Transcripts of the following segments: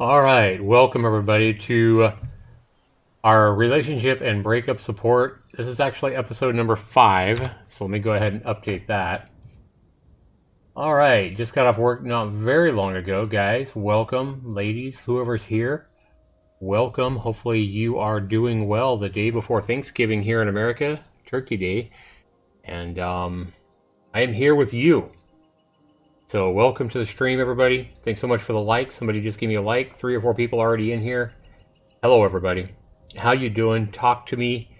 All right, welcome everybody to our relationship and breakup support. This is actually episode number 5, so let me go ahead and update that. All right, just got off work not very long ago, guys. Welcome, ladies, whoever's here. Welcome. Hopefully you are doing well the day before Thanksgiving here in America, Turkey Day, and I am here with you. So welcome to the stream, everybody. Thanks so much for the like. Somebody just gave me a like. 3 or 4 people already in here. Hello, everybody. How you doing? Talk to me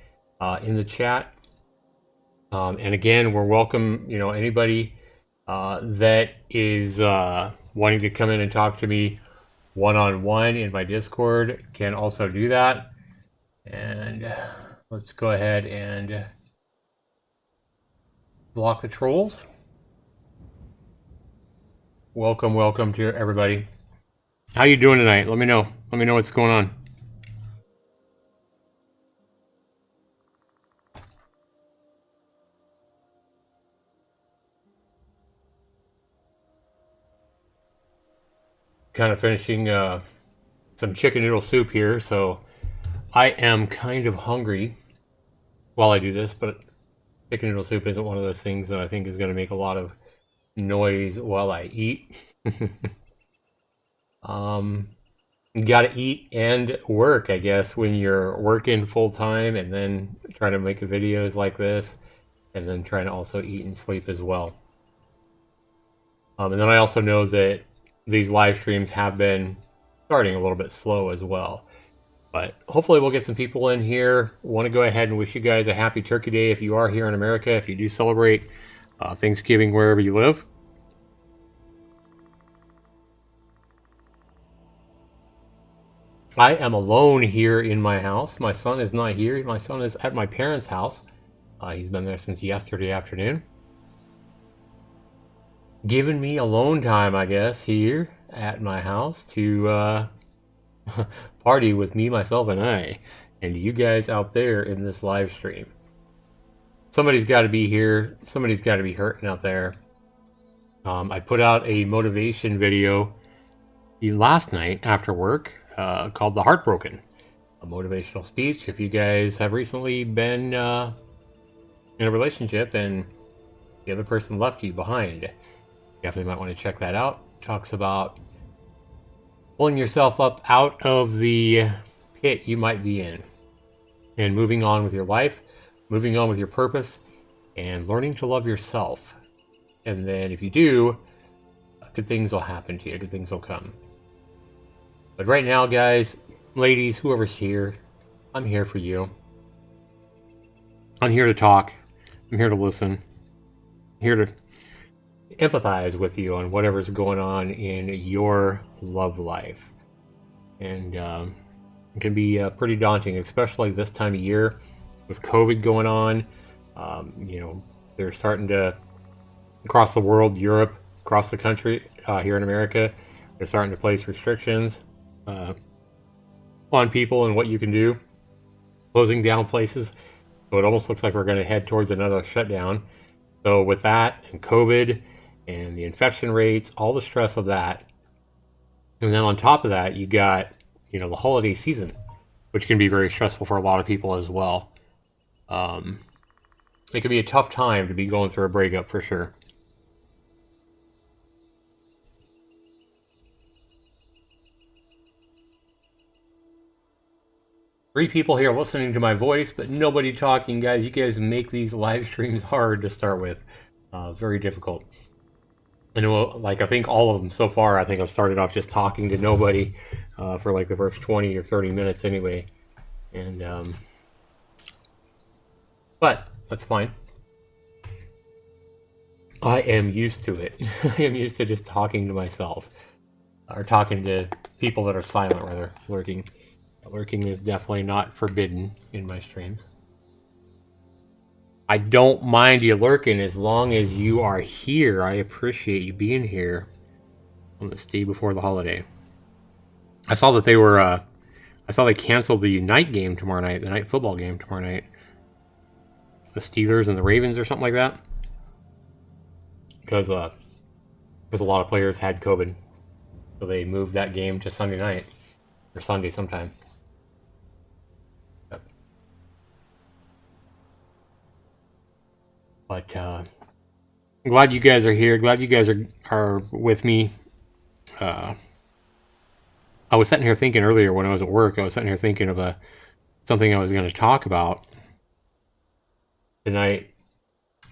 in the chat. And again, we're welcome. You know, anybody that is wanting to come in and talk to me one-on-one in my Discord can also do that. And let's go ahead and block the trolls. Welcome to everybody. How you doing tonight? Let me know. Let me know what's going on. Kind of finishing some chicken noodle soup here, so I am kind of hungry while I do this, but chicken noodle soup isn't one of those things that I think is going to make a lot of noise while I eat. You gotta eat and work, I guess, when you're working full-time and then trying to make videos like this, and then trying to also eat and sleep as well. And then I also know that these live streams have been starting a little bit slow as well, but hopefully we'll get some people in here. Want to go ahead and wish you guys a happy Turkey Day if you are here in America, if you do celebrate Thanksgiving wherever you live. I am alone here in my house. My son is not here. My son is at my parents' house. He's been there since yesterday afternoon. Giving me alone time, I guess, here at my house to party with me, myself, and I, and you guys out there in this live stream. Somebody's got to be here. Somebody's got to be hurting out there. I put out a motivation video last night after work called The Heartbroken, a motivational speech. If you guys have recently been in a relationship and the other person left you behind, definitely might want to check that out. Talks about pulling yourself up out of the pit you might be in and moving on with your life, moving on with your purpose, and learning to love yourself. And then if you do, good things will happen to you. Good things will come. But right now, guys, ladies, whoever's here, I'm here for you. I'm here to talk. I'm here to listen. I'm here to empathize with you on whatever's going on in your love life. And it can be pretty daunting, especially this time of year with COVID going on. You know, they're starting to, across the world, Europe, across the country, here in America, they're starting to place restrictions on people and what you can do, closing down places. So it almost looks like we're going to head towards another shutdown. So with that and COVID and the infection rates, all the stress of that, and then on top of that, you got, you know, the holiday season, which can be very stressful for a lot of people as well. It can be a tough time to be going through a breakup for sure. Three people here listening to my voice, but nobody talking, guys. You guys make these live streams hard to start with. Very difficult. I know, like, I think all of them so far, I think I've started off just talking to nobody for like the first 20 or 30 minutes anyway. And, but that's fine. I am used to it. I am used to just talking to myself, or talking to people that are silent, rather, lurking. Lurking is definitely not forbidden in my streams. I don't mind you lurking as long as you are here. I appreciate you being here on this day before the holiday. I saw that they were, I saw they canceled the night game tomorrow night, the night football game tomorrow night. The Steelers and the Ravens or something like that. Because a lot of players had COVID. So they moved that game to Sunday night. or Sunday sometime. Yep. But I'm glad you guys are here. Glad you guys are with me. I was sitting here thinking earlier when I was at work. I was sitting here thinking of something I was going to talk about tonight.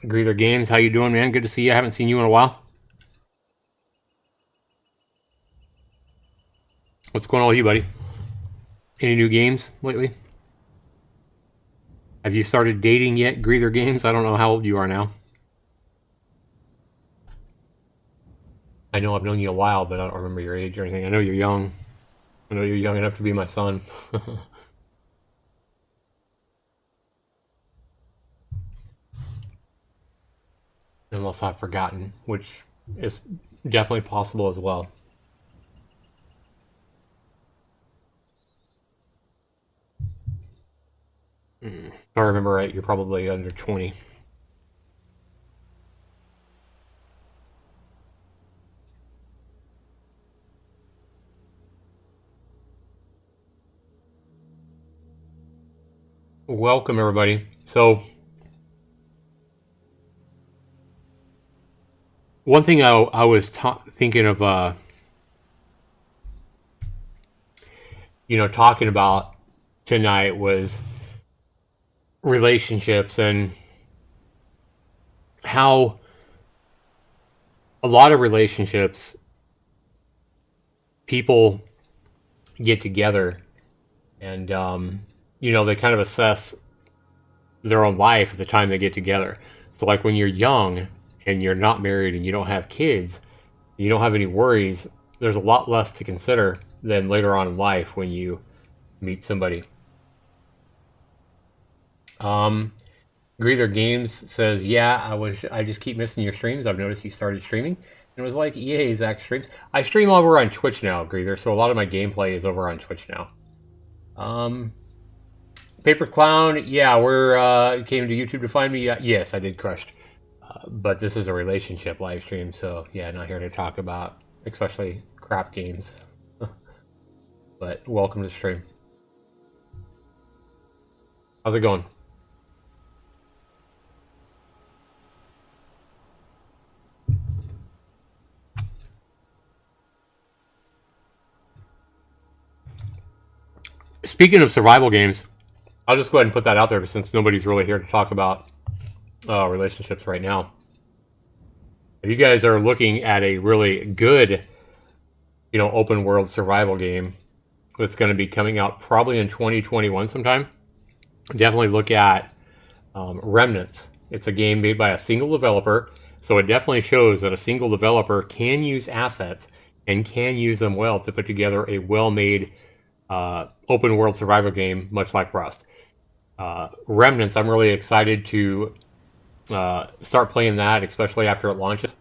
Greether Games, how you doing, man? Good to see you. I haven't seen you in a while. What's going on with you, buddy? Any new games lately? Have you started dating yet, Greether Games? I don't know how old you are now. I know I've known you a while, but I don't remember your age or anything. I know you're young. I know you're young enough to be my son. Unless I've forgotten, which is definitely possible as well. If I remember right, you're probably under 20. Welcome, everybody. So, one thing I was thinking of, talking about tonight was relationships and how a lot of relationships, people get together and, they kind of assess their own life at the time they get together. So like when you're young and you're not married and you don't have kids, you don't have any worries, there's a lot less to consider than later on in life when you meet somebody. Greether Games says, yeah, I just keep missing your streams. I've noticed you started streaming. And it was like, yay, Zach streams. I stream over on Twitch now, Greether, so a lot of my gameplay is over on Twitch now. Paper Clown, yeah, you came to YouTube to find me. Yes, I did Crushed. But this is a relationship live stream, so yeah, not here to talk about, especially crap games. But welcome to the stream. How's it going? Speaking of survival games, I'll just go ahead and put that out there since nobody's really here to talk about relationships right now. If you guys are looking at a really good, open world survival game that's going to be coming out probably in 2021 sometime, definitely look at Remnants. It's a game made by a single developer, so it definitely shows that a single developer can use assets and can use them well to put together a well-made open world survival game, much like Rust. Remnants, I'm really excited to start playing that, especially after it launches.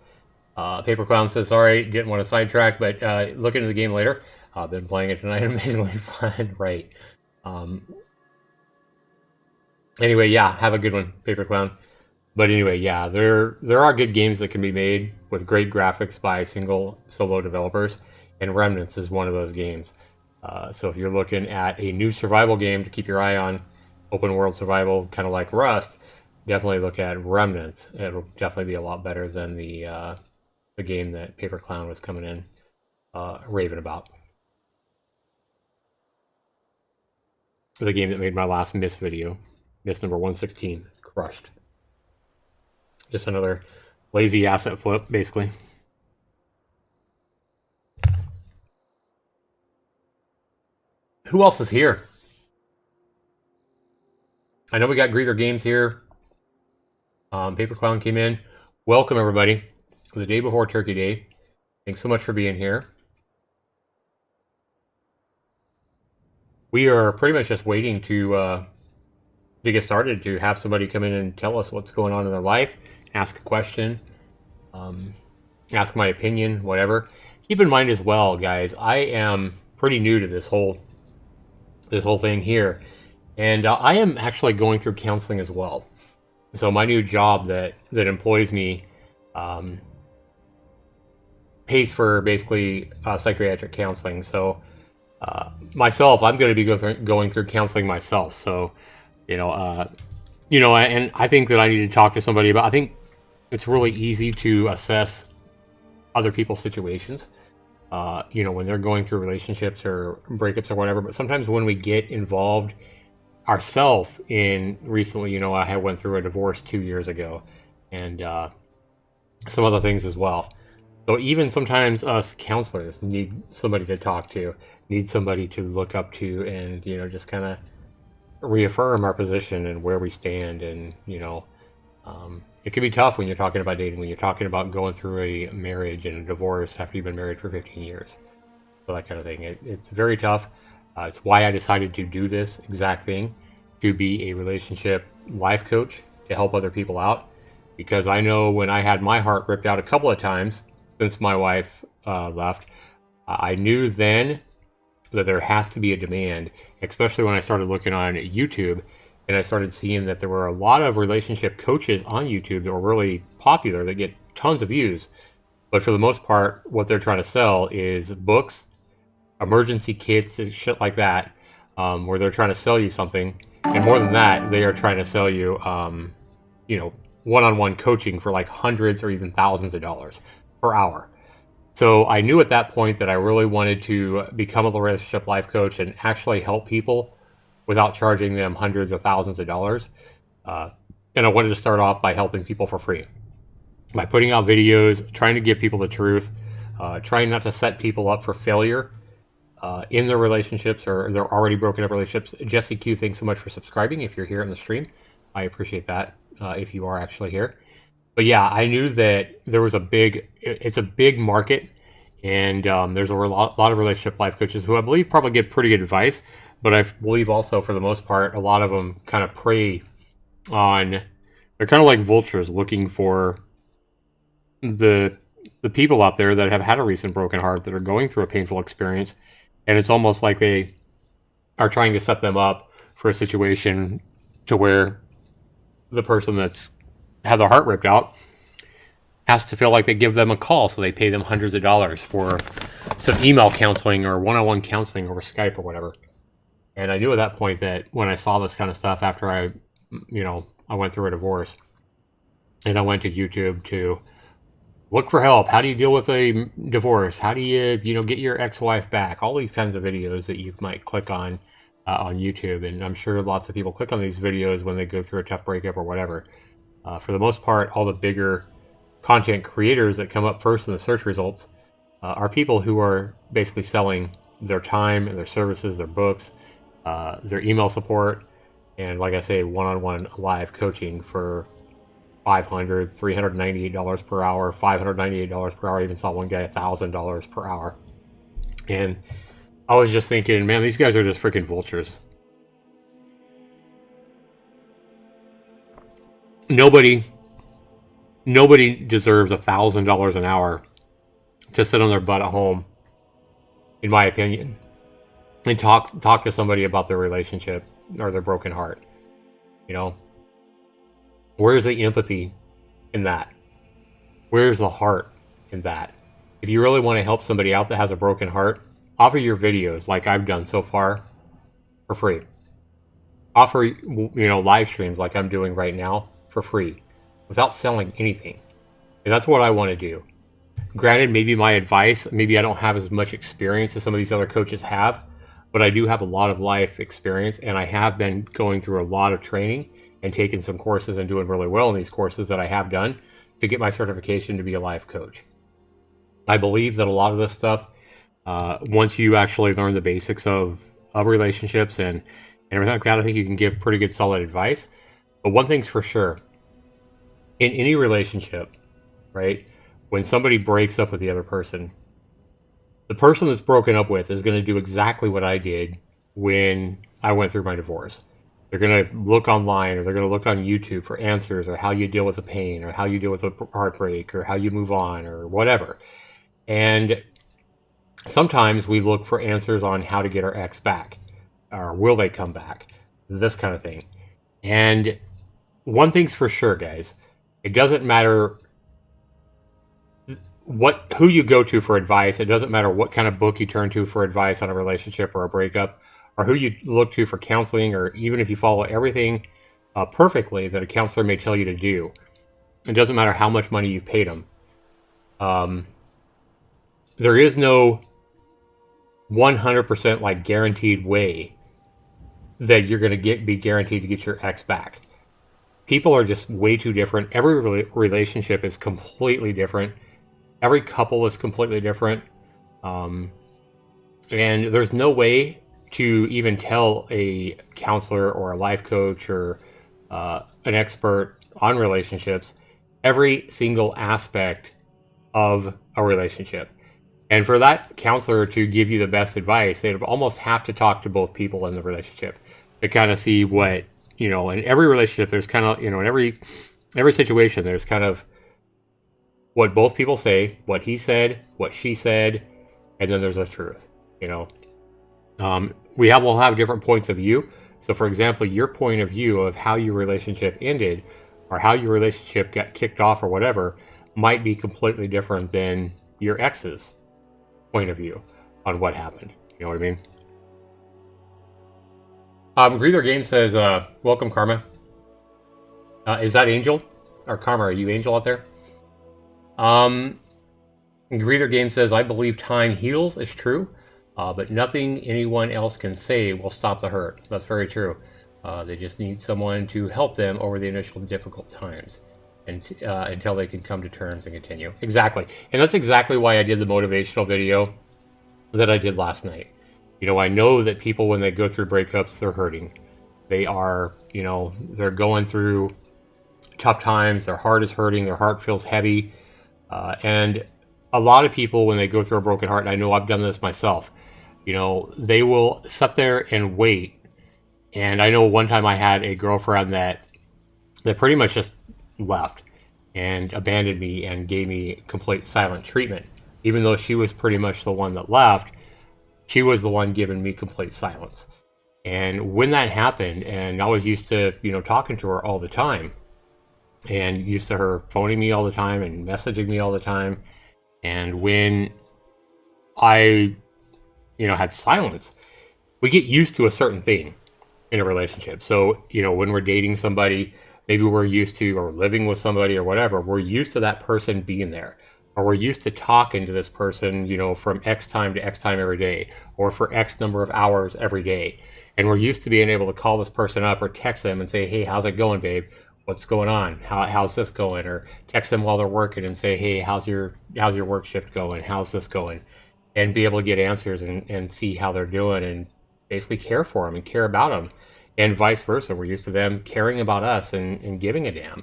Paper Clown says, sorry, didn't want to sidetrack, but look into the game later. I've been playing it tonight, amazingly fun. Right. Anyway, yeah, have a good one, Paper Clown. But anyway, yeah, there are good games that can be made with great graphics by single solo developers, and Remnants is one of those games. So if you're looking at a new survival game to keep your eye on, open world survival, kind of like Rust, definitely look at Remnants. It'll definitely be a lot better than the game that Paper Clown was coming in raving about. The game that made my last miss video, miss number 116, Crushed. Just another lazy asset flip, basically. Who else is here? I know we got Greether Games here. Paper Clown came in. Welcome, everybody, the day before Turkey Day. Thanks so much for being here. We are pretty much just waiting to get started, to have somebody come in and tell us what's going on in their life, ask a question, ask my opinion, whatever. Keep in mind as well, guys, I am pretty new to this whole thing here, and I am actually going through counseling as well. So my new job that employs me pays for basically psychiatric counseling. So Myself, I'm going to be going through counseling myself. So, and I think that I need to talk to somebody about. I think it's really easy to assess other people's situations. When they're going through relationships or breakups or whatever. But sometimes when we get involved ourselves in recently, I went through a divorce 2 years ago, and some other things as well. So even sometimes us counselors need somebody to talk to, need somebody to look up to, and just kind of reaffirm our position and where we stand. And it can be tough when you're talking about dating, when you're talking about going through a marriage and a divorce after you've been married for 15 years. So that kind of thing. It's very tough. It's why I decided to do this exact thing, to be a relationship life coach, to help other people out. Because I know when I had my heart ripped out a couple of times since my wife left, I knew then that there has to be a demand, especially when I started looking on YouTube. And I started seeing that there were a lot of relationship coaches on YouTube that were really popular that get tons of views. But for the most part, what they're trying to sell is books, emergency kits, and shit like that, where they're trying to sell you something. And more than that, they are trying to sell you, one-on-one coaching for like hundreds or even thousands of dollars per hour. So I knew at that point that I really wanted to become a relationship life coach and actually help people without charging them hundreds of thousands of dollars. And I wanted to start off by helping people for free, by putting out videos, trying to give people the truth, trying not to set people up for failure in their relationships or their already broken up relationships. Jesse Q, thanks so much for subscribing. If you're here on the stream, I appreciate that. If you are actually here. But yeah, I knew that there was it's a big market, and there's a lot of relationship life coaches who I believe probably give pretty good advice. But I believe also, for the most part, a lot of them kind of prey on, they're kind of like vultures looking for the people out there that have had a recent broken heart, that are going through a painful experience. And it's almost like they are trying to set them up for a situation to where the person that's had their heart ripped out has to feel like they give them a call, so they pay them hundreds of dollars for some email counseling or one-on-one counseling over Skype or whatever. And I knew at that point that when I saw this kind of stuff after I went through a divorce, and I went to YouTube to look for help. How do you deal with a divorce? How do you, get your ex-wife back? All these kinds of videos that you might click on YouTube. And I'm sure lots of people click on these videos when they go through a tough breakup or whatever. For the most part, all the bigger content creators that come up first in the search results are people who are basically selling their time and their services, their books, their email support, and like I say, one-on-one live coaching for $500, $398 per hour, $598 per hour. I even saw one guy $1,000 per hour. And I was just thinking, man, these guys are just freaking vultures. Nobody deserves $1,000 an hour to sit on their butt at home, in my opinion, and talk to somebody about their relationship or their broken heart. Where's the empathy in that? Where's the heart in that? If you really want to help somebody out that has a broken heart, offer your videos like I've done so far for free. Offer, live streams like I'm doing right now for free, without selling anything. And that's what I want to do. Granted, maybe my advice, maybe I don't have as much experience as some of these other coaches have, but I do have a lot of life experience, and I have been going through a lot of training and taking some courses and doing really well in these courses that I have done to get my certification to be a life coach. I believe that a lot of this stuff, once you actually learn the basics of relationships and everything like that, I think you can give pretty good solid advice. But one thing's for sure, in any relationship, right, when somebody breaks up with the other person, the person that's broken up with is going to do exactly what I did when I went through my divorce. They're going to look online, or they're going to look on YouTube for answers, or how you deal with the pain, or how you deal with the heartbreak, or how you move on, or whatever. And sometimes we look for answers on how to get our ex back, or will they come back, this kind of thing. And one thing's for sure, guys, it doesn't matter who you go to for advice. It doesn't matter what kind of book you turn to for advice on a relationship or a breakup, or who you look to for counseling, or even if you follow everything perfectly that a counselor may tell you to do. It doesn't matter how much money you paid them. There is no 100% like guaranteed way that you're going to be guaranteed to get your ex back. People are just way too different. Every relationship is completely different. Every couple is completely different. And there's no way to even tell a counselor or a life coach or an expert on relationships every single aspect of a relationship. And for that counselor to give you the best advice, they'd almost have to talk to both people in the relationship to kind of see what, in every relationship, there's kind of, in every situation, there's kind of what both people say, what he said, what she said, and then there's the truth, We'll have different points of view. So for example, your point of view of how your relationship ended or how your relationship got kicked off or whatever might be completely different than your ex's point of view on what happened. You know what I mean? Greether Game says, welcome, Karma. Is that Angel? Or Karma, are you Angel out there? Greether Game says, I believe time heals. It's true. But nothing anyone else can say will stop the hurt. That's very true. They just need someone to help them over the initial difficult times until they can come to terms and continue. Exactly. And that's exactly why I did the motivational video that I did last night. I know that people, when they go through breakups, they're hurting. They are, they're going through tough times. Their heart is hurting. Their heart feels heavy. And a lot of people, when they go through a broken heart, and I know I've done this myself, they will sit there and wait. And I know one time I had a girlfriend that pretty much just left and abandoned me and gave me complete silent treatment. Even though she was pretty much the one that left, she was the one giving me complete silence. And when that happened, and I was used to, talking to her all the time, and used to her phoning me all the time and messaging me all the time. And when I, had silence, we get used to a certain thing in a relationship. So, when we're dating somebody, maybe we're used to, or living with somebody or whatever, we're used to that person being there. Or we're used to talking to this person, from X time to X time every day, or for X number of hours every day. And we're used to being able to call this person up or text them and say, hey, how's it going, babe? What's going on? How's this going? Or text them while they're working and say, hey, how's your work shift going? How's this going? And be able to get answers and see how they're doing and basically care for them and care about them. And vice versa. We're used to them caring about us and giving a damn,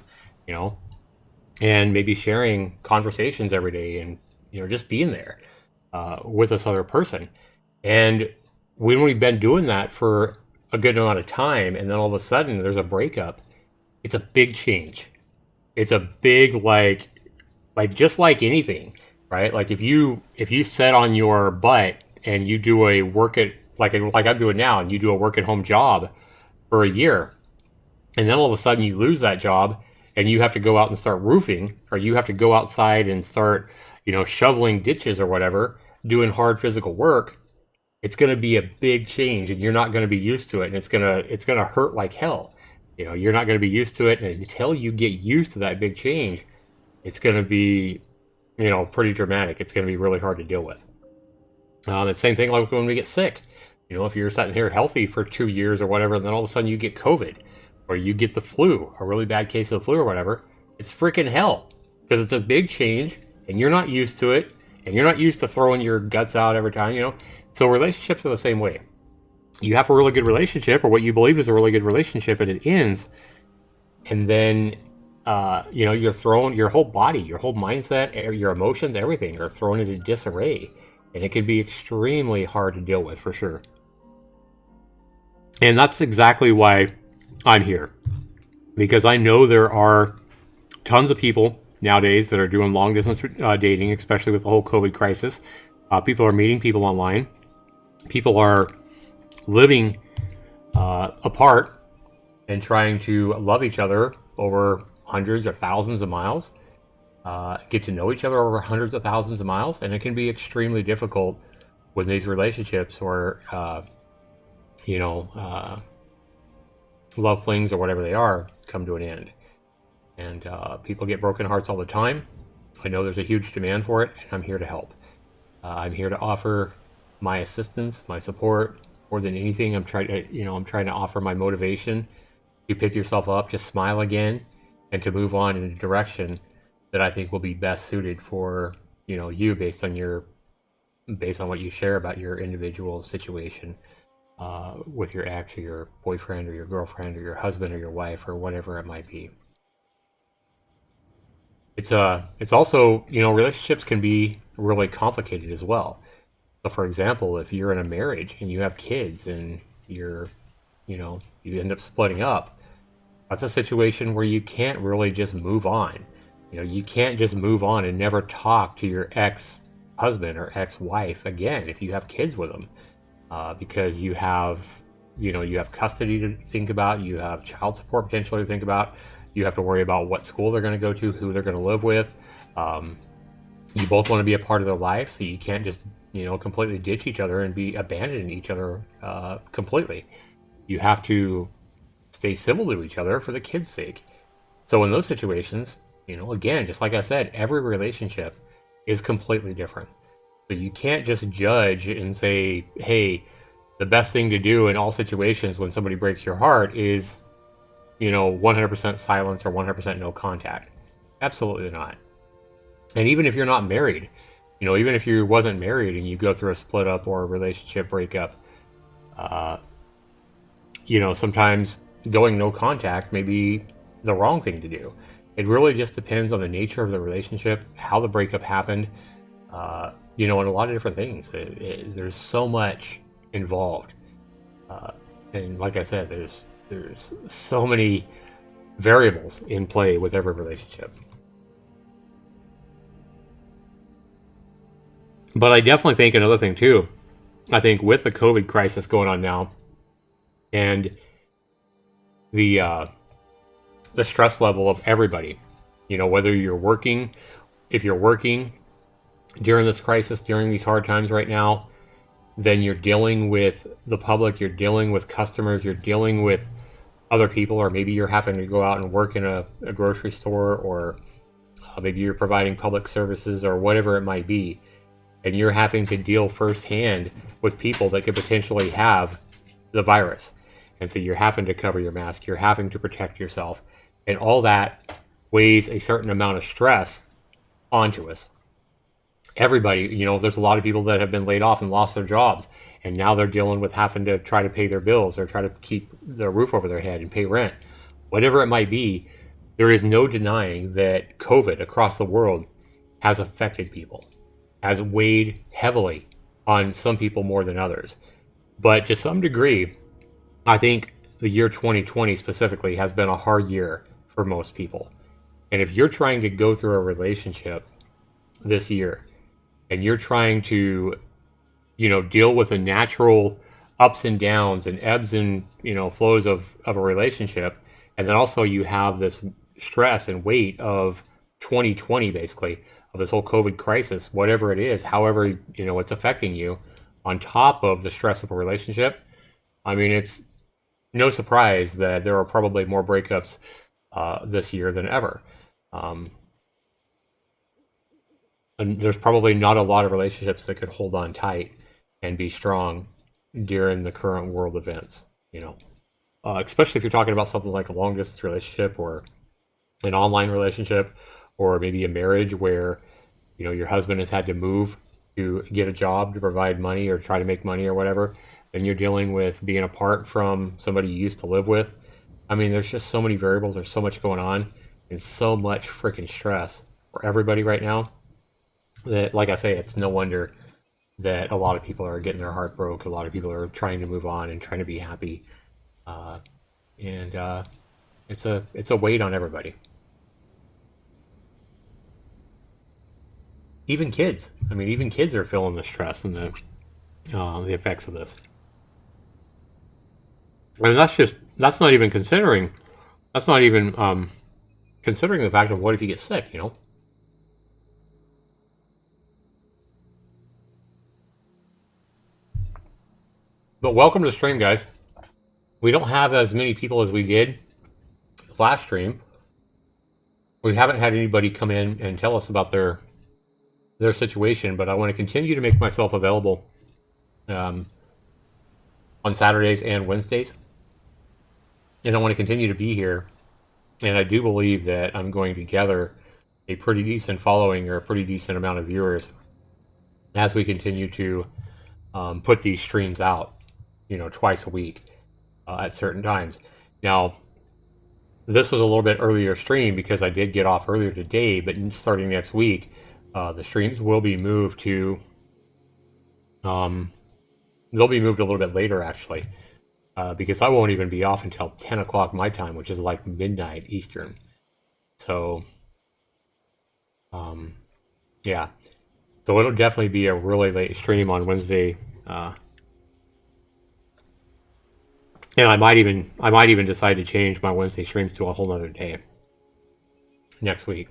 and maybe sharing conversations every day and, just being there with this other person. And when we've been doing that for a good amount of time, and then all of a sudden there's a breakup, it's a big change. It's a big, like just like anything, right? Like if you sit on your butt and you do a work at, like I'm doing now, and you do a work at home job for a year, and then all of a sudden you lose that job and you have to go out and start roofing, or you have to go outside and start, shoveling ditches or whatever, doing hard physical work, it's going to be a big change, and you're not going to be used to it, and it's going to hurt like hell. You're not going to be used to it, and until you get used to that big change, it's going to be, pretty dramatic. It's going to be really hard to deal with. The same thing like when we get sick. If you're sitting here healthy for 2 years or whatever, and then all of a sudden you get COVID, or you get the flu, a really bad case of the flu or whatever, it's freaking hell, because it's a big change, and you're not used to it, and you're not used to throwing your guts out every time, So relationships are the same way. You have a really good relationship, or what you believe is a really good relationship, and it ends, and then you're thrown, your whole body, your whole mindset, your emotions, everything are thrown into disarray, and it can be extremely hard to deal with, for sure. And that's exactly why I'm here, because I know there are tons of people nowadays that are doing long distance dating, especially with the whole COVID crisis. People are meeting people online. People are living apart and trying to love each other over hundreds or thousands of miles. get to know each other over hundreds of thousands of miles, and it can be extremely difficult when these relationships or you know, love flings or whatever they are come to an end. And people get broken hearts all the time. I know there's a huge demand for it, and I'm here to help. I'm here to offer my assistance, my support. More than anything, I'm trying to offer my motivation to pick yourself up, to smile again, and to move on in a direction that I think will be best suited for you based on what you share about your individual situation with your ex or your boyfriend or your girlfriend or your husband or your wife or whatever it might be. It's also, relationships can be really complicated as well. So for example, if you're in a marriage and you have kids and you end up splitting up, that's a situation where you can't really just move on. You can't just move on and never talk to your ex-husband or ex-wife again if you have kids with them, because you have custody to think about, you have child support potentially to think about, you have to worry about what school they're going to go to, who they're going to live with. You both want to be a part of their life, so you can't just completely ditch each other and be abandoning each other completely. You have to stay civil to each other for the kids' sake. So in those situations, again, just like I said, every relationship is completely different. So you can't just judge and say, hey, the best thing to do in all situations when somebody breaks your heart is 100% silence or 100% no contact. Absolutely not. And even if you're not married, even if you wasn't married and you go through a split up or a relationship breakup, sometimes going no contact may be the wrong thing to do. It really just depends on the nature of the relationship, how the breakup happened, and a lot of different things. There's so much involved. And like I said, there's so many variables in play with every relationship. But I definitely think another thing too, I think with the COVID crisis going on now and the stress level of everybody, whether you're working, if you're working during this crisis, during these hard times right now, then you're dealing with the public, you're dealing with customers, you're dealing with other people, or maybe you're having to go out and work in a grocery store, or maybe you're providing public services or whatever it might be, and you're having to deal firsthand with people that could potentially have the virus. And so you're having to cover your mask, you're having to protect yourself, and all that weighs a certain amount of stress onto us. Everybody, there's a lot of people that have been laid off and lost their jobs, and now they're dealing with having to try to pay their bills or try to keep their roof over their head and pay rent. Whatever it might be, there is no denying that COVID across the world has affected people, has weighed heavily on some people more than others. But to some degree, I think the year 2020 specifically has been a hard year for most people. And if you're trying to go through a relationship this year and you're trying to, deal with the natural ups and downs and ebbs and, flows of a relationship, and then also you have this stress and weight of 2020, basically, of this whole COVID crisis, whatever it is, however, it's affecting you, on top of the stress of a relationship, I mean, it's no surprise that there are probably more breakups this year than ever. And there's probably not a lot of relationships that could hold on tight and be strong during the current world events, especially if you're talking about something like a long distance relationship or an online relationship, or maybe a marriage where, your husband has had to move to get a job to provide money or try to make money or whatever. Then you're dealing with being apart from somebody you used to live with. I mean, there's just so many variables. There's so much going on and so much freaking stress for everybody right now that, like I say, it's no wonder that a lot of people are getting their heart broke. A lot of people are trying to move on and trying to be happy. And it's a weight on everybody. Even kids. I mean, even kids are feeling the stress and the effects of this. I mean, that's not even considering the fact of what if you get sick, But welcome to the stream, guys. We don't have as many people as we did last stream. We haven't had anybody come in and tell us about their situation, but I want to continue to make myself available on Saturdays and Wednesdays. And I want to continue to be here. And I do believe that I'm going to gather a pretty decent following or a pretty decent amount of viewers as we continue to put these streams out, you know, twice a week at certain times. Now, this was a little bit earlier stream because I did get off earlier today, but starting next week, the streams will be moved to, they'll be moved a little bit later actually, because I won't even be off until 10 o'clock my time, which is like midnight Eastern. So, yeah. So it'll definitely be a really late stream on Wednesday. And I might even decide to change my Wednesday streams to a whole nother day next week.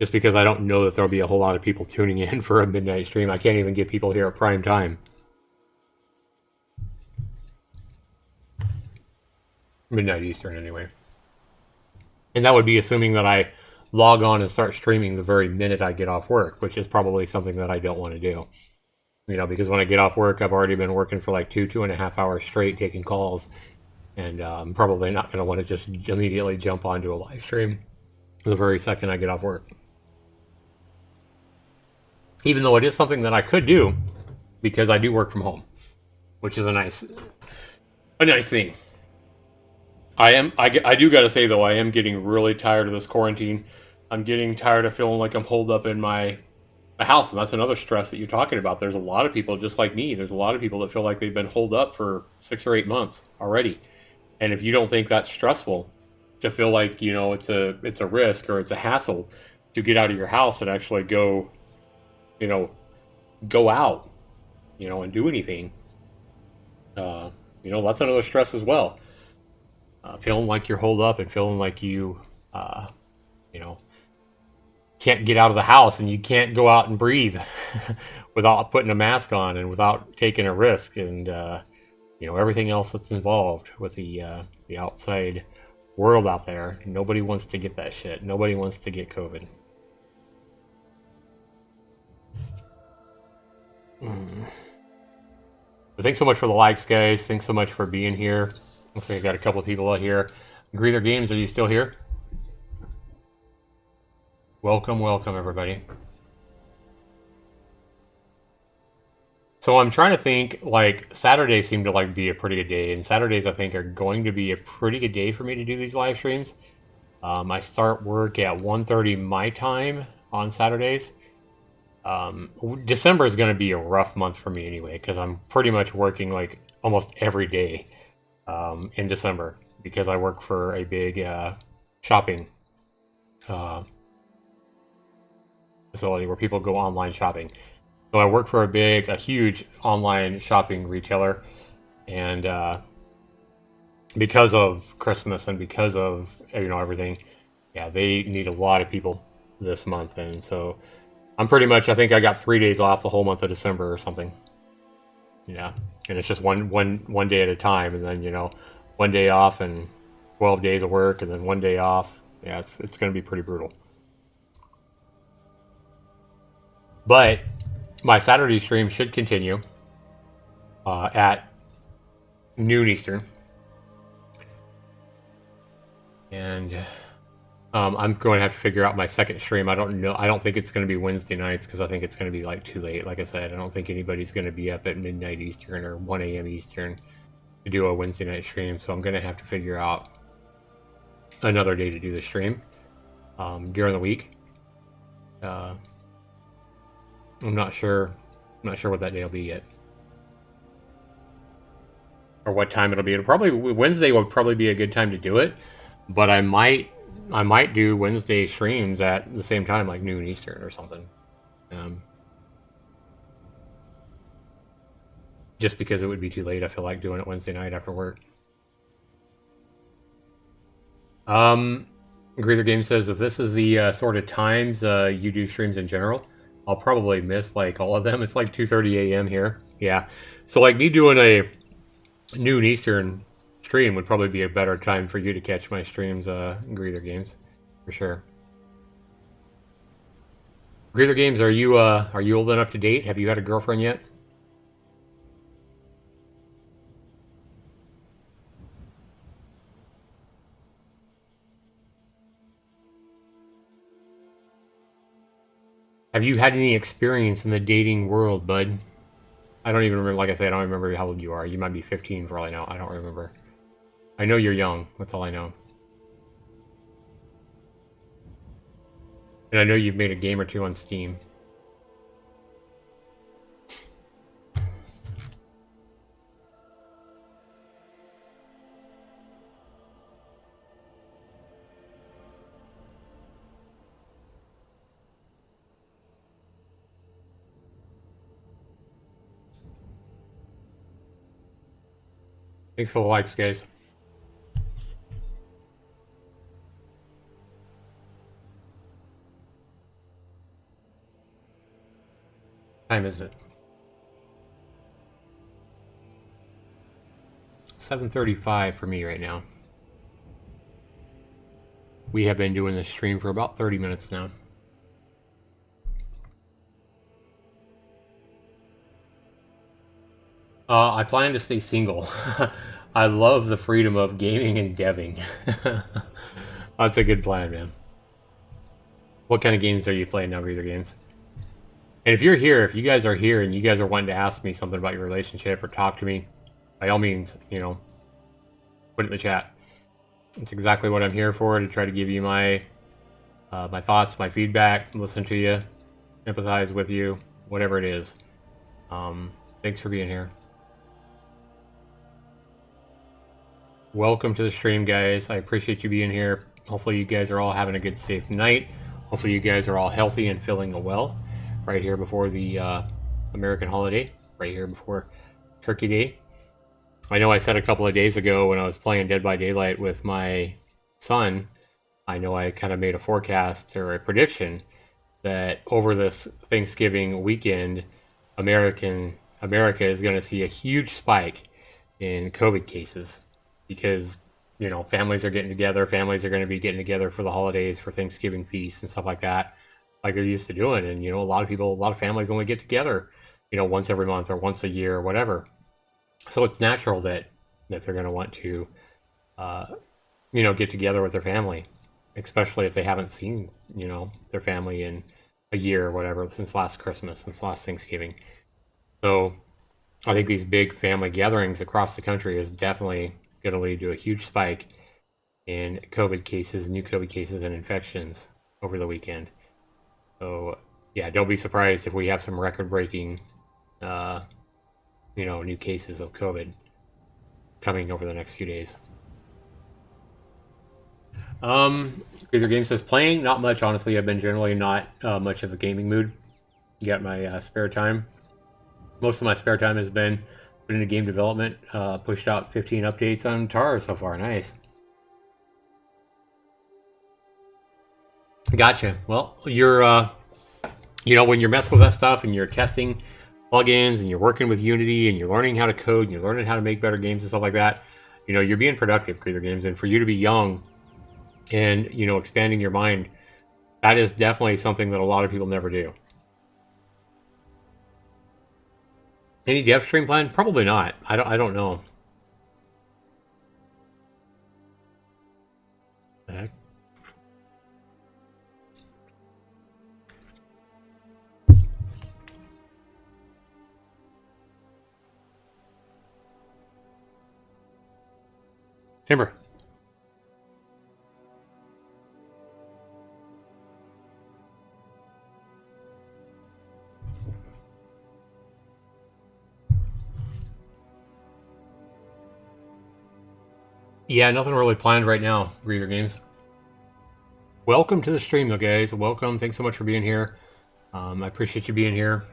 Just because I don't know that there'll be a whole lot of people tuning in for a midnight stream. I can't even get people here at prime time. Midnight Eastern, anyway. And that would be assuming that I log on and start streaming the very minute I get off work, which is probably something that I don't want to do. You know, because when I get off work, I've already been working for like 2.5 hours straight taking calls. And I'm probably not going to want to just immediately jump onto a live stream the very second I get off work. Even though it is something that I could do, because I do work from home, which is a nice thing. I do gotta say though, I am getting really tired of this quarantine. I'm getting tired of feeling like I'm holed up in my house, and that's another stress that you're talking about. There's a lot of people just like me. There's a lot of people that feel like they've been holed up for 6 or 8 months already. And if you don't think that's stressful, to feel like, you know, it's a risk or it's a hassle to get out of your house and actually go, you know, go out, you know, and do anything, you know, that's another stress as well. Feeling like you're holed up and feeling like you, you know, can't get out of the house and you can't go out and breathe without putting a mask on and without taking a risk and, you know, everything else that's involved with the outside world out there. Nobody wants to get that shit. Nobody wants to get COVID. But thanks so much for the likes, guys. Thanks so much for being here. Looks like I got a couple of people out here. Greether Games, are you still here? Welcome, welcome, everybody. So I'm trying to think, like, Saturdays seem to like be a pretty good day, and Saturdays I think are going to be a pretty good day for me to do these live streams. I start work at 1:30 my time on Saturdays. December is going to be a rough month for me anyway, because I'm pretty much working like almost every day in December, because I work for a big shopping facility where people go online shopping. So I work for a huge online shopping retailer, and because of Christmas and because of, you know, everything, yeah, they need a lot of people this month, and so I'm pretty much, I think I got 3 days off the whole month of December or something. Yeah, and it's just one day at a time, and then, you know, 1 day off and 12 days of work, and then 1 day off. Yeah, it's going to be pretty brutal. But my Saturday stream should continue at noon Eastern. And I'm going to have to figure out my second stream. I don't know. I don't think it's going to be Wednesday nights, because I think it's going to be like too late. Like I said, I don't think anybody's going to be up at midnight Eastern or 1 a.m. Eastern to do a Wednesday night stream. So I'm going to have to figure out another day to do the stream during the week. I'm not sure. I'm not sure what that day will be yet, or what time it'll be. It'll probably, Wednesday would probably be a good time to do it, but I might do Wednesday streams at the same time, like noon Eastern or something. Just because it would be too late. I feel like doing it Wednesday night after work. Greether Game says, if this is the sort of times you do streams in general, I'll probably miss like all of them. It's like 2:30 a.m. here. Yeah. So like me doing noon Eastern stream would probably be a better time for you to catch my streams, Greether Games, for sure. Greether Games, are you old enough to date? Have you had a girlfriend yet? Have you had any experience in the dating world, bud? I don't even remember, like I said, I don't remember how old you are. You might be 15 for all I know. I don't remember. I know you're young. That's all I know. And I know you've made a game or two on Steam. Thanks for the likes, guys. What time is it? 7:35 for me right now. We have been doing this stream for about 30 minutes now. I plan to stay single. I love the freedom of gaming and deving. That's a good plan, man. What kind of games are you playing now, Breather Games? And if you're here, if you guys are here and you guys are wanting to ask me something about your relationship or talk to me, by all means, you know, put it in the chat. It's exactly what I'm here for, to try to give you my my thoughts, my feedback, listen to you, empathize with you, whatever it is. Thanks for being here. Welcome to the stream, guys. I appreciate you being here. Hopefully you guys are all having a good, safe night. Hopefully you guys are all healthy and feeling well right here before the American holiday, right here before Turkey Day. I know I said a couple of days ago when I was playing Dead by Daylight with my son, I know I kind of made a forecast or a prediction that over this Thanksgiving weekend, America is going to see a huge spike in COVID cases because, you know, families are getting together. Families are going to be getting together for the holidays, for Thanksgiving feasts and stuff like that, like they're used to doing. And, you know, a lot of families only get together, you know, once every month or once a year or whatever. So it's natural that they're going to want to, you know, get together with their family, especially if they haven't seen, you know, their family in a year or whatever, since last Christmas, since last Thanksgiving. So I think these big family gatherings across the country is definitely going to lead to a huge spike in COVID cases, new COVID cases and infections over the weekend. So yeah, don't be surprised if we have some record-breaking, you know, new cases of COVID coming over the next few days. Greater Game says, playing, not much, honestly. I've been generally not much of a gaming mood. Got my spare time. Most of my spare time has been put into game development. Pushed out 15 updates on Tara so far. Nice. Gotcha. Well, you're, you know, when you're messing with that stuff and you're testing plugins and you're working with Unity and you're learning how to code and you're learning how to make better games and stuff like that, you know, you're being productive, Creator Games. And for you to be young and, you know, expanding your mind, that is definitely something that a lot of people never do. Any dev stream plan? Probably not. I don't know. The heck? Timber. Yeah, nothing really planned right now, Breather Games. Welcome to the stream, though, guys. Welcome. Thanks so much for being here. I appreciate you being here.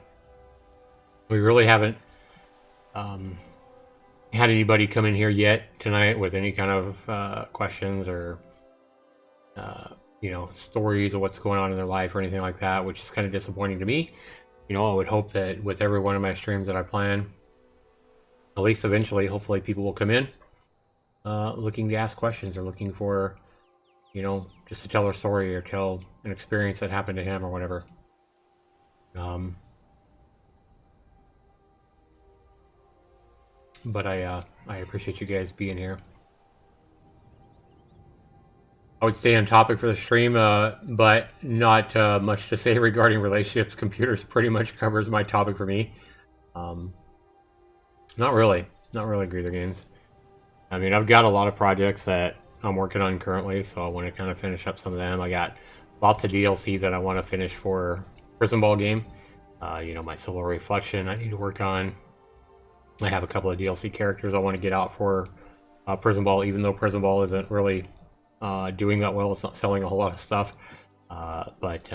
We really haven't had anybody come in here yet tonight with any kind of questions or you know, stories of what's going on in their life or anything like that, which is kind of disappointing to me. You know, I would hope that with every one of my streams that I plan, at least eventually, hopefully people will come in looking to ask questions or looking for, you know, just to tell their story or tell an experience that happened to him or whatever. But I appreciate you guys being here. I would stay on topic for the stream, but not much to say regarding relationships. Computers pretty much covers my topic for me. Not really, Greether Games. I mean, I've got a lot of projects that I'm working on currently, so I want to kind of finish up some of them. I got lots of DLC that I want to finish for Prison Ball game. You know, my Solar Reflection I need to work on. I have a couple of DLC characters I want to get out for Prison Ball, even though Prison Ball isn't really doing that well. It's not selling a whole lot of stuff. But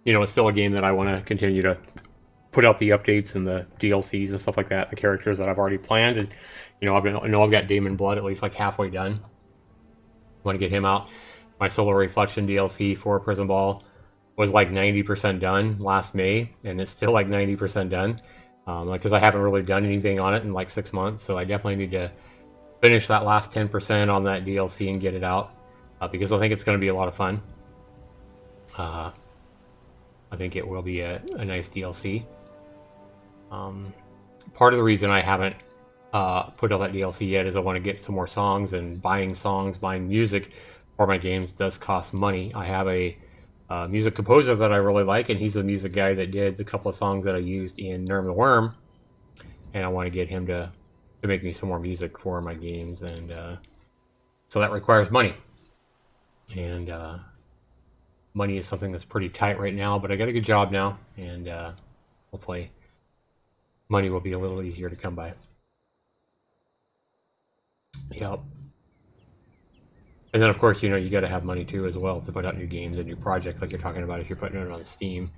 you know, it's still a game that I want to continue to put out the updates and the DLCs and stuff like that, the characters that I've already planned. And, you know, I know I've got Damon Blood at least like halfway done. Want to get him out. My Solar Reflection DLC for Prison Ball was like 90% done last May, and it's still like 90% done. Because I haven't really done anything on it in like 6 months, so I definitely need to finish that last 10% on that DLC and get it out, because I think it's going to be a lot of fun. I think it will be a nice DLC. Part of the reason I haven't put out that DLC yet is I want to get some more songs, and buying music for my games does cost money. I have a music composer that I really like, and he's the music guy that did the couple of songs that I used in Nerm the Worm, and I want to get him to make me some more music for my games, and so that requires money, and money is something that's pretty tight right now, but I got a good job now, and hopefully money will be a little easier to come by. Yep. And then, of course, you know, you got to have money too as well to put out new games and new projects, like you're talking about. If you're putting it on Steam,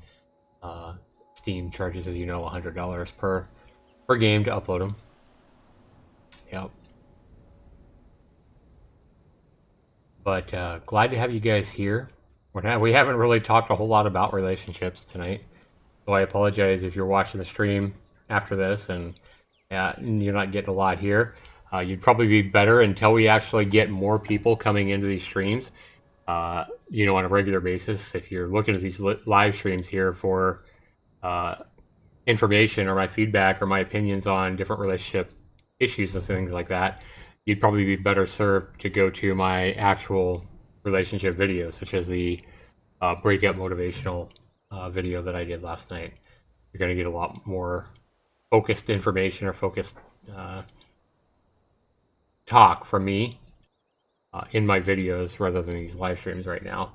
Steam charges, as you know, $100 per game to upload them. Yep. But glad to have you guys here. We haven't really talked a whole lot about relationships tonight, so I apologize if you're watching the stream after this and you're not getting a lot here. You'd probably be better until we actually get more people coming into these streams, you know, on a regular basis. If you're looking at these live streams here for information or my feedback or my opinions on different relationship issues and things like that, you'd probably be better served to go to my actual relationship videos, such as the breakout motivational video that I did last night. You're going to get a lot more focused information or focused talk from me in my videos rather than these live streams right now,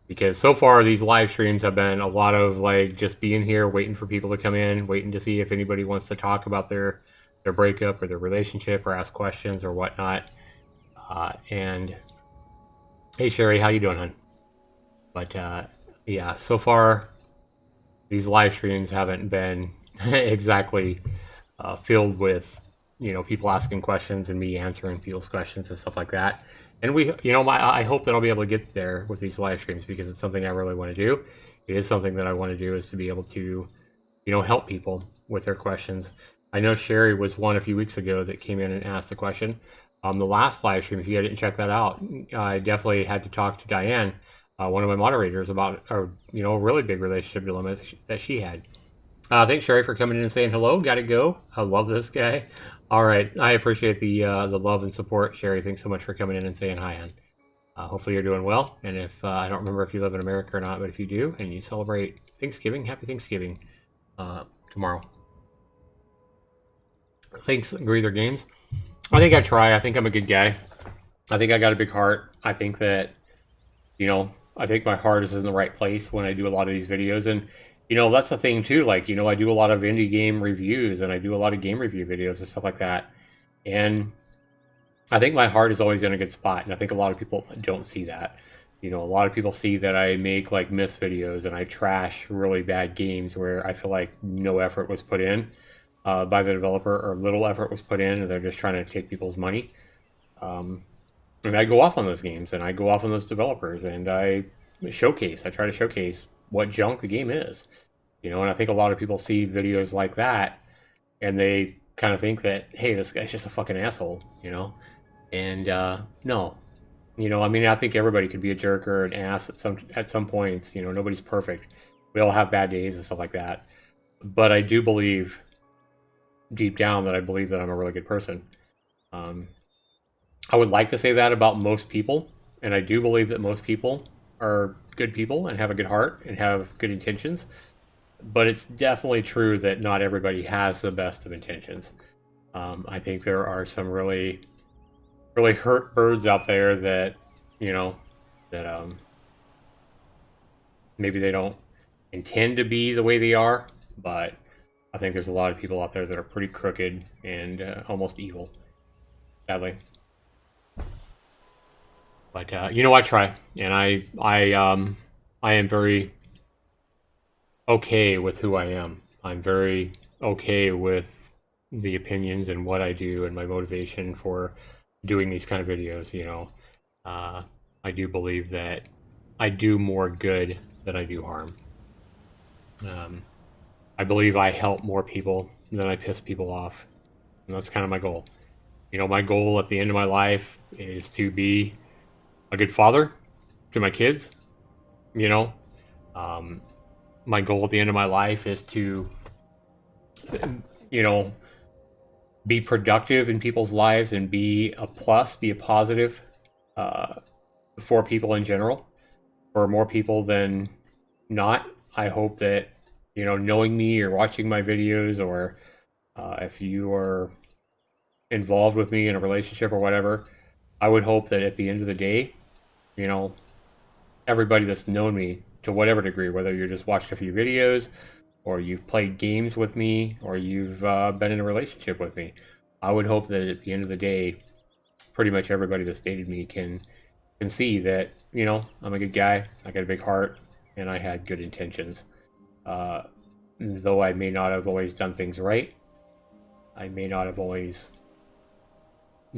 because so far these live streams have been a lot of like just being here waiting for people to come in, waiting to see if anybody wants to talk about their breakup or their relationship or ask questions or whatnot. And hey Sherry, how you doing, hon? But yeah, so far these live streams haven't been exactly filled with, you know, people asking questions and me answering people's questions and stuff like that. And we, you know, I hope that I'll be able to get there with these live streams, because it's something I really want to do. It is something that I want to do, is to be able to, you know, help people with their questions. I know Sherry was one a few weeks ago that came in and asked a question. The last live stream, if you didn't check that out, I definitely had to talk to Diane, one of my moderators, about a, you know, really big relationship dilemma that she had. Thanks, Sherry, for coming in and saying hello. Gotta go. I love this guy. All right, I appreciate the love and support, Sherry. Thanks so much for coming in and saying hi, hon. Hopefully you're doing well. And if I don't remember if you live in America or not, but if you do and you celebrate Thanksgiving, happy Thanksgiving tomorrow. Thanks, Greether Games. I think I try. I think I'm a good guy. I think I got a big heart. I think that, you know, I think my heart is in the right place when I do a lot of these videos. And, you know, that's the thing too. Like, you know, I do a lot of indie game reviews and I do a lot of game review videos and stuff like that. And I think my heart is always in a good spot. And I think a lot of people don't see that. You know, a lot of people see that I make like miss videos and I trash really bad games where I feel like no effort was put in by the developer, or little effort was put in, and they're just trying to take people's money. And I go off on those games and I go off on those developers and I try to showcase what junk the game is, you know. And I think a lot of people see videos like that and they kind of think that, hey, this guy's just a fucking asshole, you know? And no, you know, I mean, I think everybody could be a jerk or an ass at some points. You know, nobody's perfect. We all have bad days and stuff like that. But I do believe deep down that I believe that I'm a really good person. I would like to say that about most people, and I do believe that most people are good people and have a good heart and have good intentions. But it's definitely true that not everybody has the best of intentions. I think there are some really, really hurt birds out there that, you know, that maybe they don't intend to be the way they are, but I think there's a lot of people out there that are pretty crooked and almost evil, sadly. But you know, I try, and I am very okay with who I am. I'm very okay with the opinions and what I do and my motivation for doing these kind of videos. You know, I do believe that I do more good than I do harm. I believe I help more people than I piss people off, and that's kind of my goal. You know, my goal at the end of my life is to be a good father to my kids. You know, my goal at the end of my life is to, you know, be productive in people's lives and be a plus, be a positive for people in general, for more people than not. I hope that, you know, knowing me or watching my videos, or if you are involved with me in a relationship or whatever, I would hope that at the end of the day, you know, everybody that's known me to whatever degree, whether you're just watched a few videos or you've played games with me or you've been in a relationship with me, I would hope that at the end of the day, pretty much everybody that's dated me can see that, you know, I'm a good guy, I got a big heart, and I had good intentions. Though I may not have always done things right, I may not have always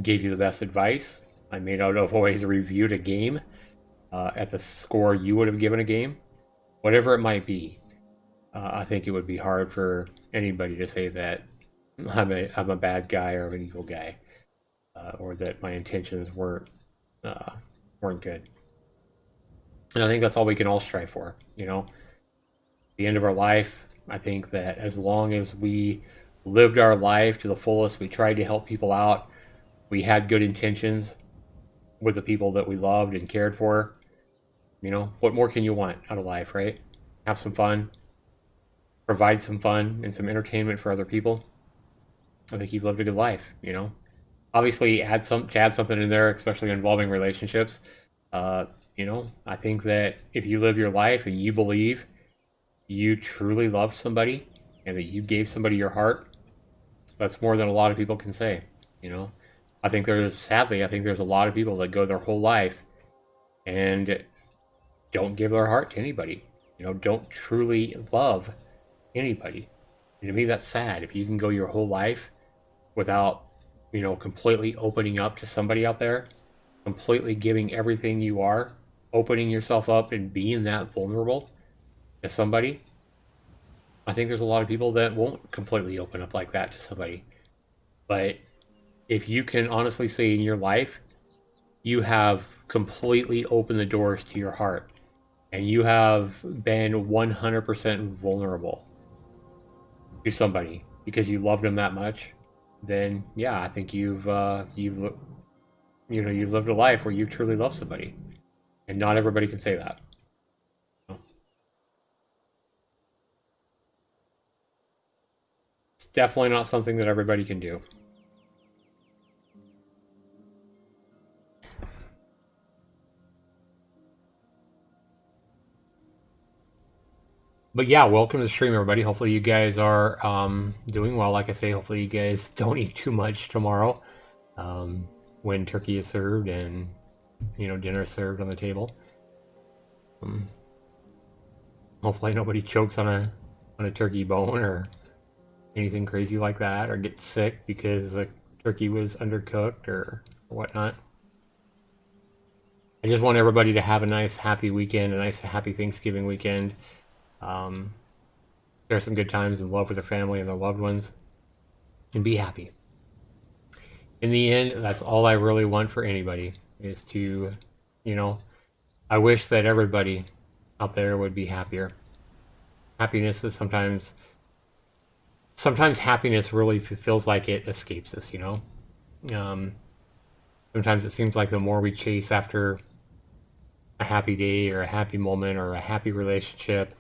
gave you the best advice, I may not have always reviewed a game at the score you would have given a game, whatever it might be. I think it would be hard for anybody to say that I'm a bad guy or an evil guy, or that my intentions weren't good. And I think that's all we can all strive for. You know, the end of our life, I think that as long as we lived our life to the fullest, we tried to help people out, we had good intentions with the people that we loved and cared for. You know, what more can you want out of life, right? Have some fun, provide some fun and some entertainment for other people. I think you've lived a good life, you know. Obviously, add something in there, especially involving relationships. You know, I think that if you live your life and you believe you truly love somebody and that you gave somebody your heart, that's more than a lot of people can say. You know, sadly, I think there's a lot of people that go their whole life and don't give their heart to anybody. You know, don't truly love anybody. And to me, that's sad. If you can go your whole life without, you know, completely opening up to somebody out there, completely giving everything you are, opening yourself up and being that vulnerable to somebody, I think there's a lot of people that won't completely open up like that to somebody. But if you can honestly say in your life, you have completely opened the doors to your heart and you have been 100% vulnerable to somebody because you loved them that much, then yeah, I think you've lived a life where you truly love somebody, and not everybody can say that. It's definitely not something that everybody can do. But yeah, welcome to the stream, everybody. Hopefully you guys are doing well. Like I say, hopefully you guys don't eat too much tomorrow when turkey is served and, you know, dinner is served on the table. Hopefully nobody chokes on a turkey bone or anything crazy like that, or gets sick because the turkey was undercooked or whatnot. I just want everybody to have a nice, happy weekend, a nice, happy Thanksgiving weekend. Share some good times and love with their family and their loved ones. and be happy. In the end, that's all I really want for anybody is to, you know, I wish that everybody out there would be happier. Happiness is sometimes happiness really feels like it escapes us, you know? Um, Sometimes it seems like the more we chase after a happy day or a happy moment or a happy relationship,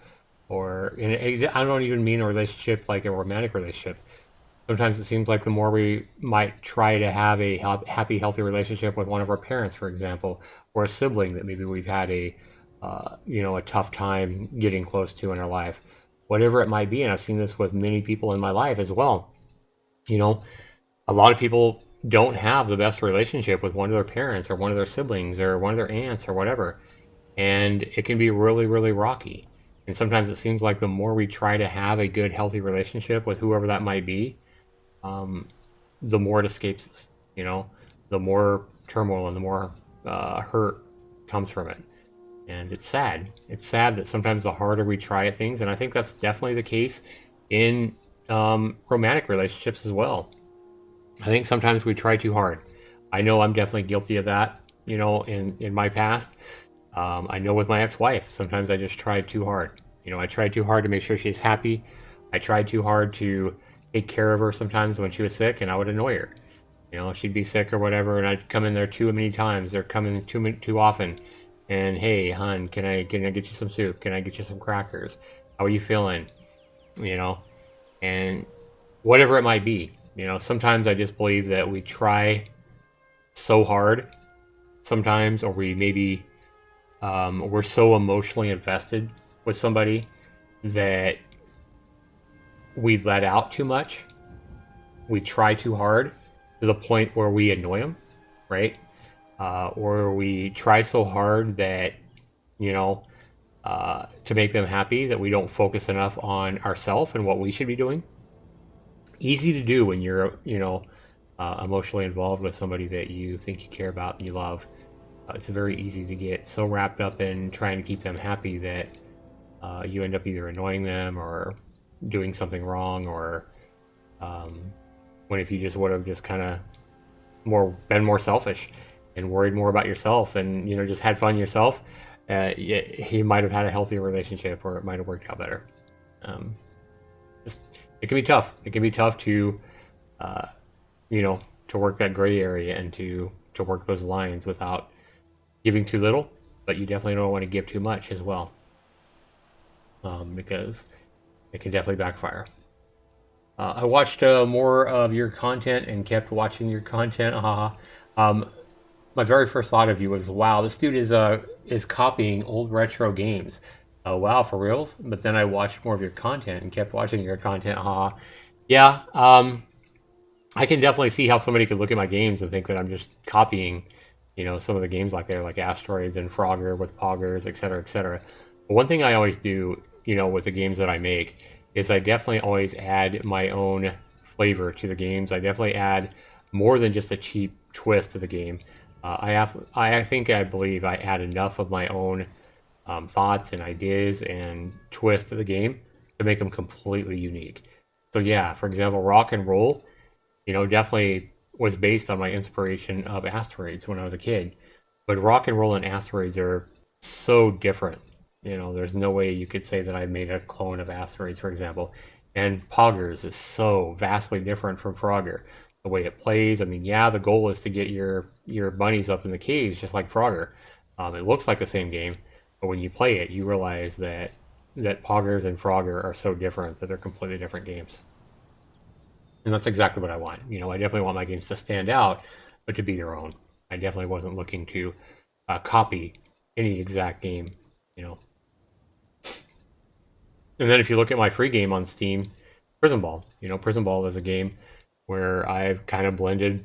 or and I don't even mean a relationship like a romantic relationship. Sometimes it seems like the more we might try to have a happy, healthy relationship with one of our parents, for example, or a sibling that maybe we've had a tough time getting close to in our life, whatever it might be. And I've seen this with many people in my life as well. You know, a lot of people don't have the best relationship with one of their parents or one of their siblings or one of their aunts or whatever. And it can be really, really rocky. And sometimes it seems like the more we try to have a good, healthy relationship with whoever that might be, the more it escapes us, you know, the more turmoil and the more hurt comes from it. And it's sad. It's sad that sometimes the harder we try at things, and I think that's definitely the case in romantic relationships as well. I think sometimes we try too hard. I know I'm definitely guilty of that, you know, in my past. I know with my ex-wife, sometimes I just tried too hard. You know, I tried too hard to make sure she's happy. I tried too hard to take care of her sometimes when she was sick, and I would annoy her. You know, she'd be sick or whatever, and I'd come in there too many times or come in too often. And hey, hon, can I get you some soup? Can I get you some crackers? How are you feeling? You know, and whatever it might be. You know, sometimes I just believe that we try so hard sometimes, or we maybe we're so emotionally invested with somebody that we let out too much. We try too hard to the point where we annoy them, right? Or we try so hard that, you know, to make them happy that we don't focus enough on ourselves and what we should be doing. Easy to do when you're, emotionally involved with somebody that you think you care about and you love. It's very easy to get so wrapped up in trying to keep them happy that you end up either annoying them or doing something wrong, or when if you just would have just kind of been more selfish and worried more about yourself and, you know, just had fun yourself, you might have had a healthier relationship, or it might have worked out better. It can be tough. It can be tough to, to work that gray area and to work those lines without giving too little, but you definitely don't want to give too much as well, because it can definitely backfire. I watched more of your content and kept watching your content. My very first thought of you was, wow, this dude is copying old retro games. Wow, for reals? But then I watched more of your content and kept watching your content. Yeah, I can definitely see how somebody could look at my games and think that I'm just copying, you know, some of the games like there, like Asteroids and Frogger with Poggers, etc., etc. But one thing I always do, you know, with the games that I make is I definitely always add my own flavor to the games. I definitely add more than just a cheap twist to the game. I believe I add enough of my own thoughts and ideas and twists to the game to make them completely unique. So yeah, for example, Rock and Roll, you know, definitely was based on my inspiration of Asteroids when I was a kid. But Rock and Roll and Asteroids are so different. You know, there's no way you could say that I made a clone of Asteroids, for example. And Poggers is so vastly different from Frogger. The way it plays, I mean, yeah, the goal is to get your bunnies up in the caves, just like Frogger. It looks like the same game, but when you play it, you realize that Poggers and Frogger are so different that they're completely different games. And that's exactly what I want. You know, I definitely want my games to stand out, but to be their own. I definitely wasn't looking to copy any exact game, you know. And then if you look at my free game on Steam, Prison Ball. You know, Prison Ball is a game where I've kind of blended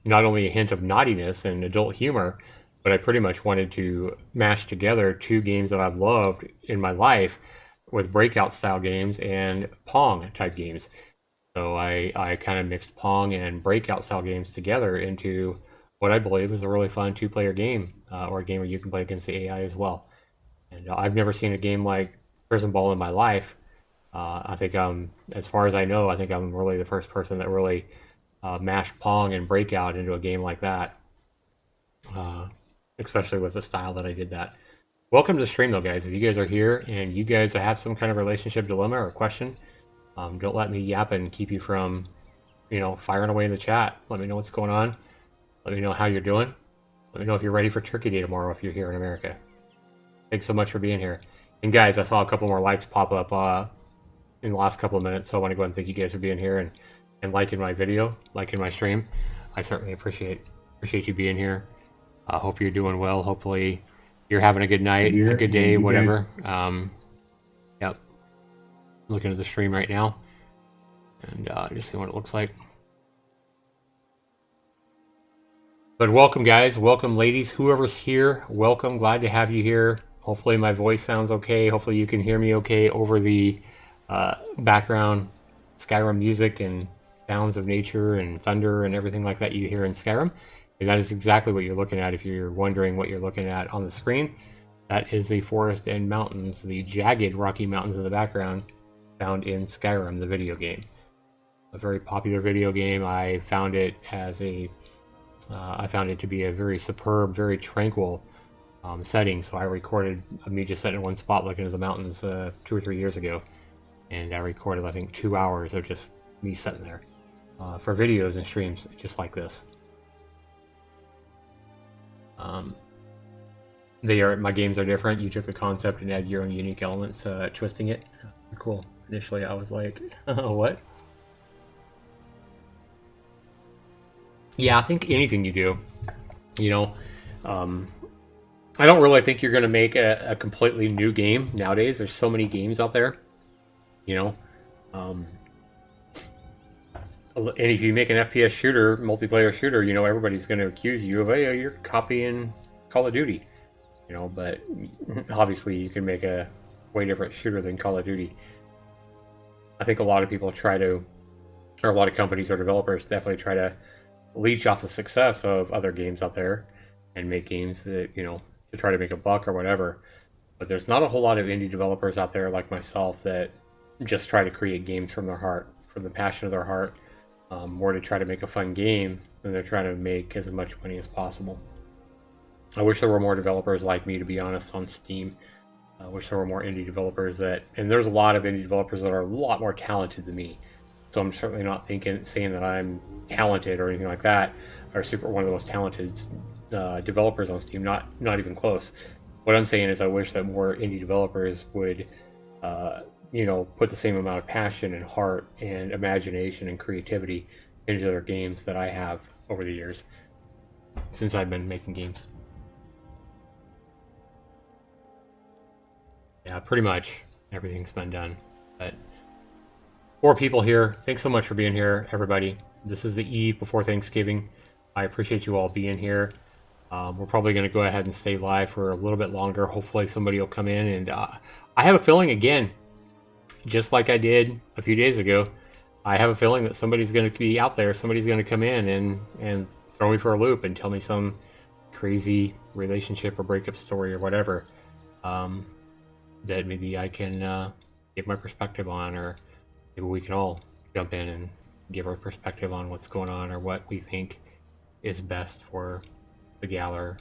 not only a hint of naughtiness and adult humor, but I pretty much wanted to mash together two games that I've loved in my life with Breakout style games and Pong type games. So I kind of mixed Pong and Breakout style games together into what I believe is a really fun two-player game, or a game where you can play against the AI as well. And I've never seen a game like Prison Ball in my life. I think as far as I know, I think I'm really the first person that really mashed Pong and Breakout into a game like that, especially with the style that I did that. Welcome to the stream, though, guys. If you guys are here and you guys have some kind of relationship dilemma or question, don't let me yap and keep you from, firing away in the chat. Let me know what's going on. Let me know how you're doing. Let me know if you're ready for Turkey Day tomorrow if you're here in America. Thanks so much for being here. And guys, I saw a couple more likes pop up in the last couple of minutes, so I want to go ahead and thank you guys for being here and liking my video, liking my stream. I certainly appreciate you being here. I hope you're doing well. Hopefully you're having a good night, a good day, whatever. Yep. Looking at the stream right now and just see what it looks like. But welcome, guys. Welcome, ladies. Whoever's here, welcome. Glad to have you here. Hopefully my voice sounds okay. Hopefully you can hear me okay over the background Skyrim music and sounds of nature and thunder and everything like that you hear in Skyrim. And that is exactly what you're looking at if you're wondering what you're looking at on the screen. That is the forest and mountains, the jagged rocky mountains in the background found in Skyrim, the video game. A very popular video game. I found it as I found it to be a very superb, very tranquil setting. So I recorded me just sitting in one spot looking at the mountains 2 or 3 years ago. And I recorded, I think, 2 hours of just me sitting there for videos and streams just like this. My games are different. You took the concept and add your own unique elements, twisting it. Cool. Initially, I was like, what? Yeah, I think anything you do, I don't really think you're going to make a completely new game nowadays. There's so many games out there, and if you make an FPS shooter, multiplayer shooter, everybody's going to accuse you of, hey, you're copying Call of Duty, but obviously you can make a way different shooter than Call of Duty. I think a lot of people or a lot of companies or developers definitely try to leech off the success of other games out there and make games that, to try to make a buck or whatever. But there's not a whole lot of indie developers out there like myself that just try to create games from their heart, from the passion of their heart, more to try to make a fun game than they're trying to make as much money as possible. I wish there were more developers like me, to be honest, on Steam. I wish there were more indie developers and there's a lot of indie developers that are a lot more talented than me. So I'm certainly not saying that I'm talented or anything like that, or one of the most talented developers on Steam. Not even close. What I'm saying is I wish that more indie developers would, put the same amount of passion and heart and imagination and creativity into their games that I have over the years since I've been making games. Yeah, pretty much everything's been done, but 4 people here. Thanks so much for being here, everybody. This is the eve before Thanksgiving. I appreciate you all being here. We're probably going to go ahead and stay live for a little bit longer. Hopefully somebody will come in, and I have a feeling, again, just like I did a few days ago, I have a feeling that somebody's going to be out there. Somebody's going to come in and throw me for a loop and tell me some crazy relationship or breakup story or whatever that maybe I can give my perspective on, or maybe we can all jump in and give our perspective on what's going on or what we think is best for the gal or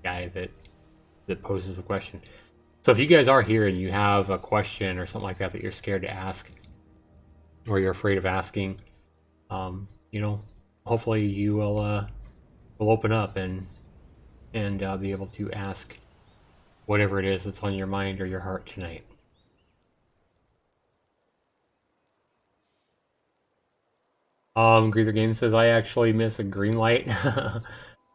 guy that poses the question. So if you guys are here and you have a question or something like that you're scared to ask, or you're afraid of asking, hopefully you will open up and be able to ask whatever it is that's on your mind or your heart tonight. Greether Games says, I actually miss a green light.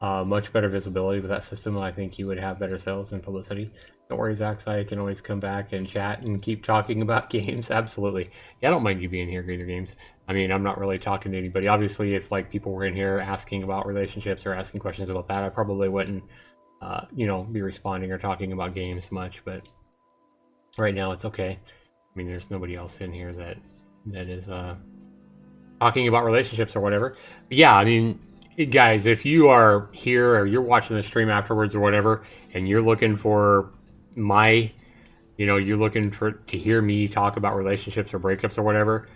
Much better visibility with that system. I think you would have better sales and publicity. Don't worry, Zax, I can always come back and chat and keep talking about games. Absolutely. Yeah, I don't mind you being here, Greether Games. I mean, I'm not really talking to anybody. Obviously, if people were in here asking about relationships or asking questions about that, I probably wouldn't, be responding or talking about games much. But right now, it's okay. I mean, there's nobody else in here that is talking about relationships or whatever. But yeah, I mean, guys, if you are here or you're watching the stream afterwards or whatever, and you're looking for my you know, you're looking to hear me talk about relationships or breakups or whatever,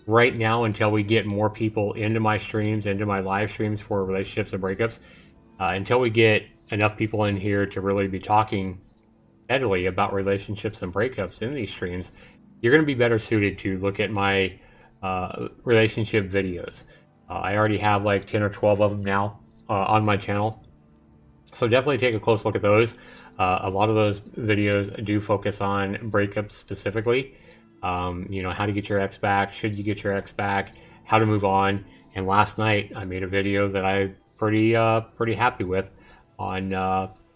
right now, until we get more people into my streams, into my live streams for relationships and breakups, until we get enough people in here to really be talking steadily about relationships and breakups in these streams, you're going to be better suited to look at my relationship videos. I already have like 10 or 12 of them now on my channel. So definitely take a close look at those. A lot of those videos do focus on breakups specifically. You know, how to get your ex back, should you get your ex back, how to move on. And last night I made a video that I'm pretty happy with on,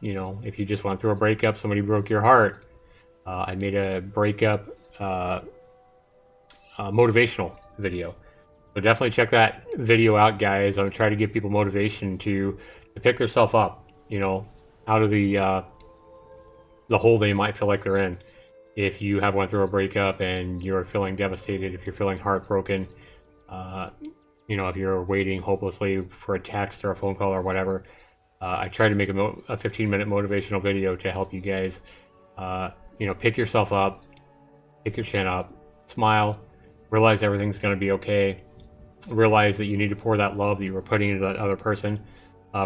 you know, if you just went through a breakup, somebody broke your heart. I made a breakup motivational video. So definitely check that video out, guys. I'm trying to give people motivation to pick themselves up, you know, out of the hole they might feel like they're in. If you have went through a breakup and you're feeling devastated, if you're feeling heartbroken, you know, if you're waiting hopelessly for a text or a phone call or whatever, I try to make a 15-minute motivational video to help you guys, you know, pick yourself up, pick your chin up, smile, realize everything's going to be okay, realize that you need to pour that love that you were putting into that other person.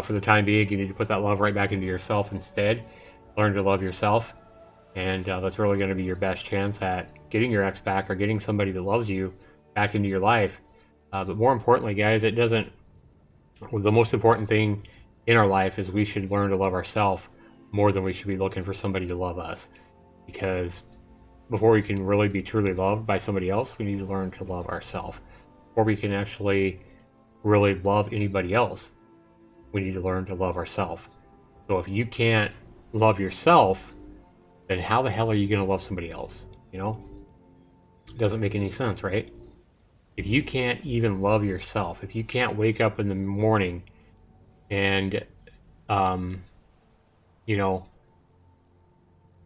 For the time being, you need to put that love right back into yourself instead. Learn to love yourself, and that's really going to be your best chance at getting your ex back or getting somebody that loves you back into your life. But more importantly, guys, it doesn't. The most important thing in our life is we should learn to love ourselves more than we should be looking for somebody to love us. Because before we can really be truly loved by somebody else, we need to learn to love ourselves. Before we can actually really love anybody else, we need to learn to love ourselves. So if you can't love yourself, then how the hell are you going to love somebody else? You know? It doesn't make any sense, right? If you can't even love yourself, if you can't wake up in the morning and, you know,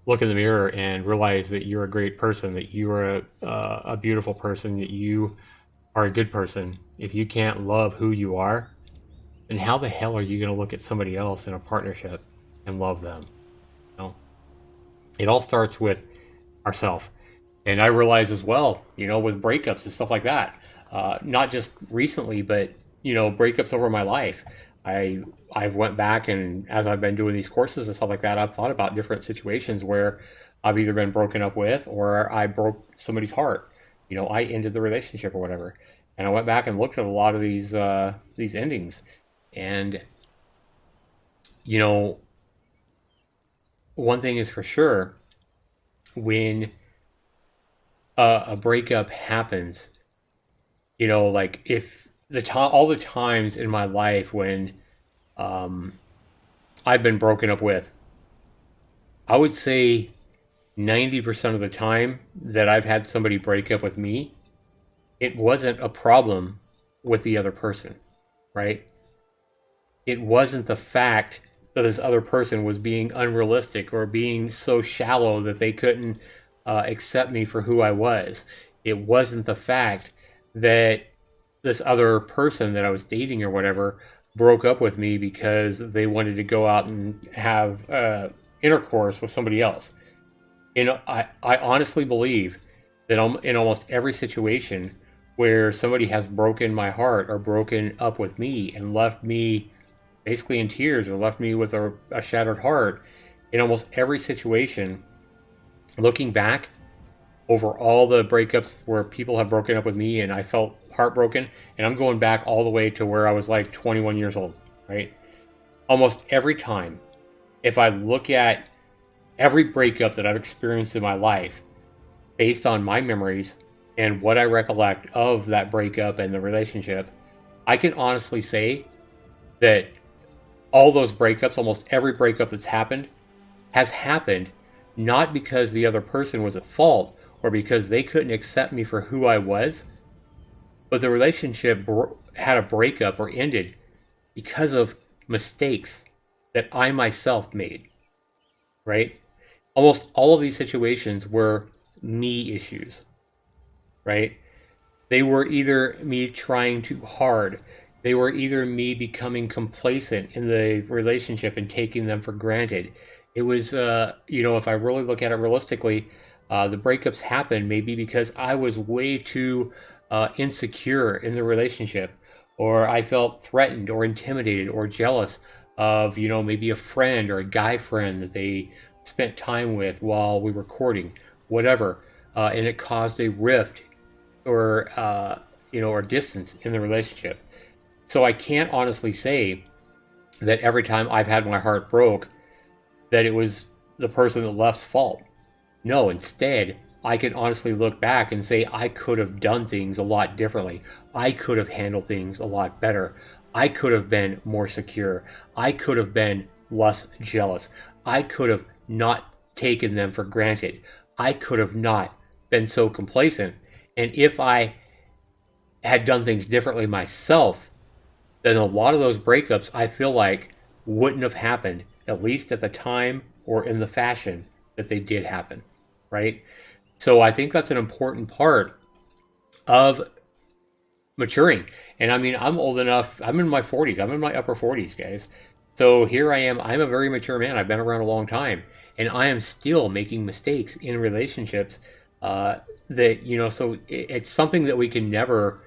look in the mirror and realize that you're a great person, that you are a beautiful person, that you are a good person, if you can't love who you are, then how the hell are you going to look at somebody else in a partnership and love them? You know? It all starts with ourselves. And I realize as well, you know, with breakups and stuff like that, not just recently, but, you know, breakups over my life. I've went back, and as I've been doing these courses and stuff like that, I've thought about different situations where I've either been broken up with or I broke somebody's heart. You know, I ended the relationship or whatever. And I went back and looked at a lot of these endings. And, you know, one thing is for sure, when a breakup happens, you know, like if all the times in my life when I've been broken up with, I would say 90% of the time that I've had somebody break up with me, it wasn't a problem with the other person, right? It wasn't the fact that this other person was being unrealistic or being so shallow that they couldn't accept me for who I was. It wasn't the fact that this other person that I was dating or whatever broke up with me because they wanted to go out and have intercourse with somebody else. You know, I honestly believe that in almost every situation where somebody has broken my heart or broken up with me and left me basically in tears or left me with a shattered heart, in almost every situation, looking back over all the breakups where people have broken up with me and I felt heartbroken, and I'm going back all the way to where I was like 21 years old, right? Almost every time, if I look at every breakup that I've experienced in my life based on my memories and what I recollect of that breakup and the relationship, I can honestly say that all those breakups, almost every breakup that's happened, has happened not because the other person was at fault or because they couldn't accept me for who I was, but the relationship had a breakup or ended because of mistakes that I myself made, right? Almost all of these situations were me issues, right? They were either me trying too hard. They were either me becoming complacent in the relationship and taking them for granted. It was, you know, if I really look at it realistically, The breakups happened maybe because I was way too insecure in the relationship, or I felt threatened or intimidated or jealous of, maybe a friend or a guy friend that they spent time with while we were courting, whatever, and it caused a rift or or distance in the relationship. So I can't honestly say that every time I've had my heart broke that it was the person that left's fault. No, instead, I can honestly look back and say I could have done things a lot differently. I could have handled things a lot better. I could have been more secure. I could have been less jealous. I could have not taken them for granted. I could have not been so complacent. And if I had done things differently myself, then a lot of those breakups I feel like wouldn't have happened, at least at the time or in the fashion that they did happen, right? So I think that's an important part of maturing. And I mean, I'm old enough, I'm in my 40s, I'm in my upper 40s, guys. So here I am, I'm a very mature man, I've been around a long time, and I am still making mistakes in relationships so it's something that we can never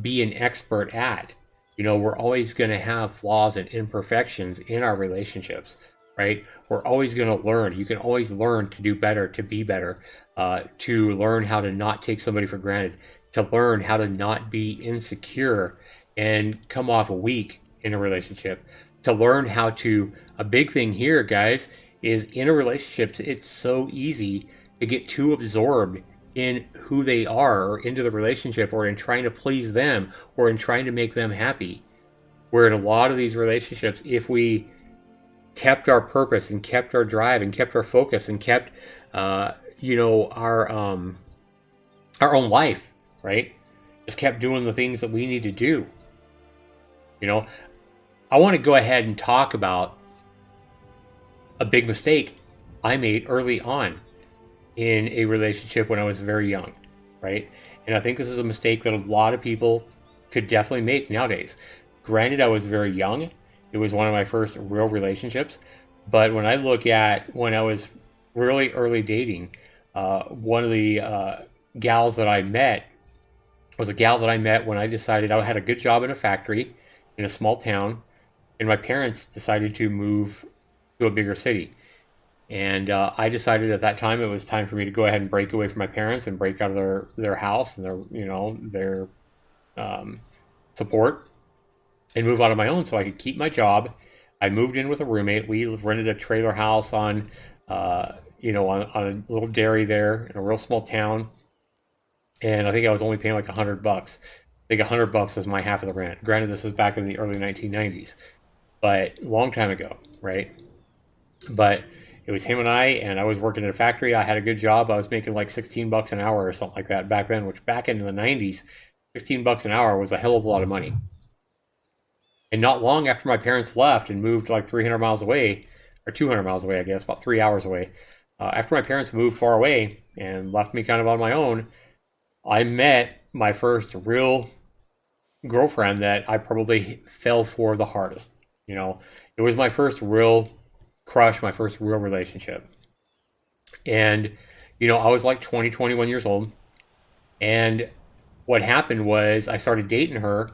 be an expert at. We're always going to have flaws and imperfections in our relationships, right? We're always going to learn. You can always learn to do better, to be better, to learn how to not take somebody for granted, to learn how to not be insecure and come off weak in a relationship, to learn how to, a big thing here, guys, is in a relationship, it's so easy to get too absorbed in who they are or into the relationship or in trying to please them or in trying to make them happy. Where in a lot of these relationships, if we kept our purpose and kept our drive and kept our focus and kept, our own life, right? Just kept doing the things that we need to do. I want to go ahead and talk about a big mistake I made early on in a relationship when I was very young, right? And I think this is a mistake that a lot of people could definitely make nowadays. Granted, I was very young. It was one of my first real relationships. But when I look at when I was really early dating, one of the gals that I met was a gal that I met when I decided I had a good job in a factory in a small town, and my parents decided to move to a bigger city. And I decided at that time it was time for me to go ahead and break away from my parents and break out of their house and their support and move out on my own so I could keep my job. I moved in with a roommate. We rented a trailer house on a little dairy there in a real small town. And I think I was only paying like $100. I think $100 was my half of the rent. Granted, this was back in the early 1990s, but long time ago, right? But it was him and I was working at a factory. I had a good job. I was making like $16 an hour or something like that back then, which back in the 90s, $16 an hour was a hell of a lot of money. And not long after my parents left and moved like 300 miles away, or 200 miles away, I guess, about 3 hours away, after my parents moved far away and left me kind of on my own, I met my first real girlfriend that I probably fell for the hardest. It was my first real crush, my first real relationship. And, I was like 20, 21 years old. And what happened was I started dating her.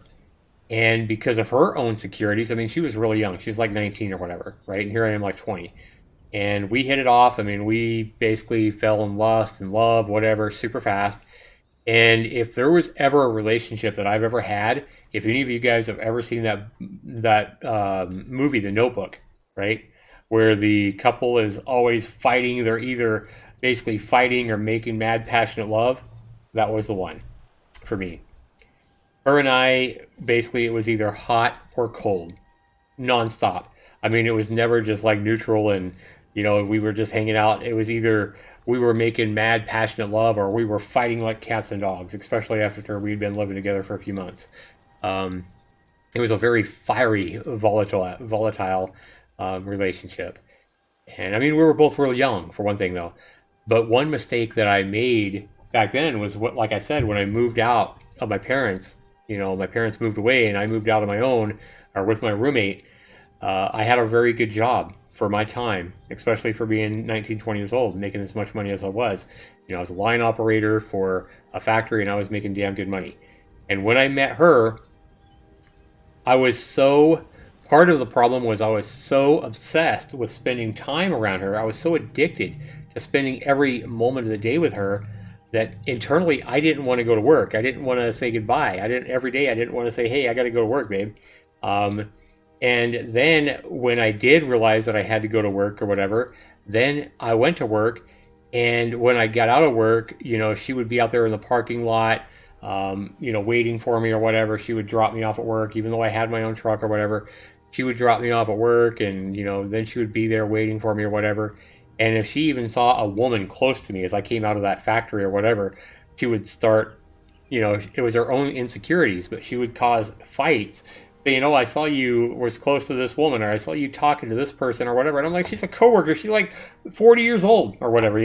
And because of her own insecurities, I mean, she was really young. She was like 19 or whatever, right? And here I am like 20. And we hit it off. I mean, we basically fell in lust and love, whatever, super fast. And if there was ever a relationship that I've ever had, if any of you guys have ever seen that movie, The Notebook, right? Where the couple is always fighting. They're either basically fighting or making mad, passionate love. That was the one for me. Her and I, basically, it was either hot or cold, nonstop. I mean, it was never just like neutral and, we were just hanging out. It was either we were making mad, passionate love or we were fighting like cats and dogs, especially after we'd been living together for a few months. It was a very fiery, volatile relationship. And I mean, we were both really young, for one thing, though. But one mistake that I made back then was, like I said, when I moved out of my parents, my parents moved away and I moved out on my own or with my roommate. I had a very good job for my time, especially for being 19, 20 years old, making as much money as I was. I was a line operator for a factory, and I was making damn good money. And when I met her, I was so, part of the problem was I was so obsessed with spending time around her. I was so addicted to spending every moment of the day with her that internally I didn't want to go to work. I didn't want to say goodbye. Every day I didn't want to say, hey, I got to go to work, babe. And then when I did realize that I had to go to work or whatever, then I went to work. And when I got out of work, she would be out there in the parking lot, waiting for me or whatever. She would drop me off at work, even though I had my own truck or whatever. She would drop me off at work, and then she would be there waiting for me or whatever. And if she even saw a woman close to me as I came out of that factory or whatever, she would start, it was her own insecurities, but she would cause fights. But, I saw you was close to this woman, or I saw you talking to this person or whatever. And I'm like, she's a coworker. She's like 40 years old or whatever,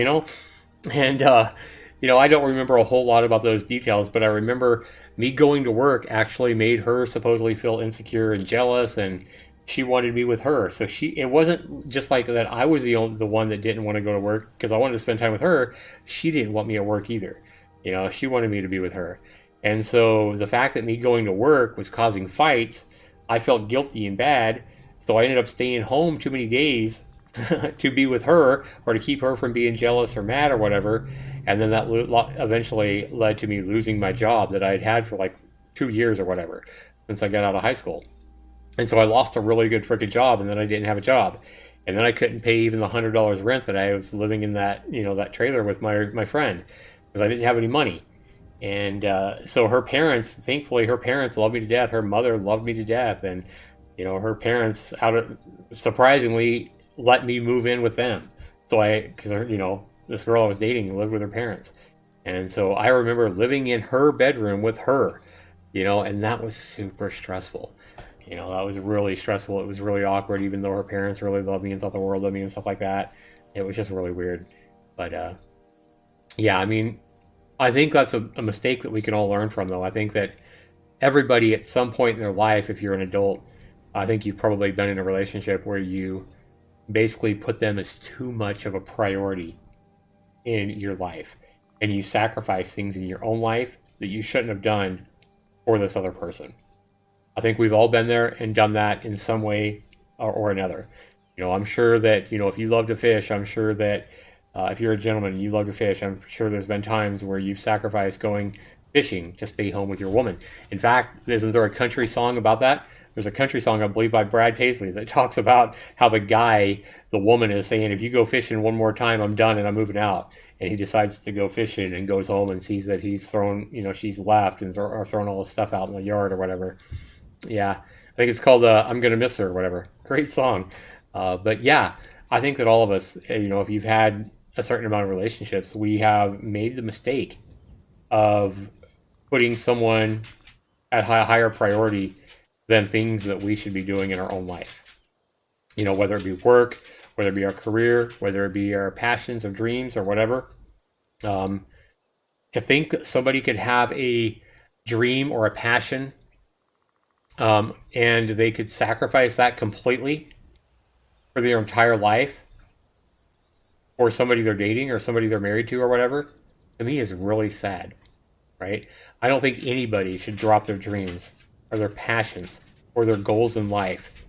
And, I don't remember a whole lot about those details, but I remember me going to work actually made her supposedly feel insecure and jealous, and she wanted me with her. So it wasn't just like that I was the one that didn't want to go to work because I wanted to spend time with her. She didn't want me at work either. She wanted me to be with her. And so the fact that me going to work was causing fights, I felt guilty and bad. So I ended up staying home too many days to be with her, or to keep her from being jealous or mad or whatever. And then that eventually led to me losing my job that I had had for like 2 years or whatever since I got out of high school. And so I lost a really good freaking job, and then I didn't have a job. And then I couldn't pay even the $100 rent that I was living in that trailer with my friend, because I didn't have any money. And so her parents, thankfully, her parents loved me to death. Her mother loved me to death. And, her parents, surprisingly, let me move in with them. So because this girl I was dating lived with her parents. And so I remember living in her bedroom with her, and that was super stressful. That was really stressful. It was really awkward, even though her parents really loved me and thought the world of me and stuff like that. It was just really weird. But, yeah, I think that's a mistake that we can all learn from, though. I think that everybody at some point in their life, if you're an adult, I think you've probably been in a relationship where you basically put them as too much of a priority in your life. And you sacrifice things in your own life that you shouldn't have done for this other person. I think we've all been there and done that in some way or another. I'm sure that, if you love to fish, I'm sure that if you're a gentleman and you love to fish, I'm sure there's been times where you've sacrificed going fishing to stay home with your woman. In fact, isn't there a country song about that? There's a country song, I believe, by Brad Paisley that talks about how the woman is saying, if you go fishing one more time, I'm done and I'm moving out. And he decides to go fishing and goes home and sees that he's thrown, she's left and or thrown all his stuff out in the yard or whatever. Yeah, I think it's called I'm Gonna Miss Her or whatever. Great song. But yeah, I think that all of us, if you've had a certain amount of relationships, we have made the mistake of putting someone at higher priority than things that we should be doing in our own life. Whether it be work, whether it be our career, whether it be our passions or dreams or whatever. To think that somebody could have a dream or a passion, and they could sacrifice that completely for their entire life for somebody they're dating or somebody they're married to or whatever, to me is really sad, right? I don't think anybody should drop their dreams or their passions or their goals in life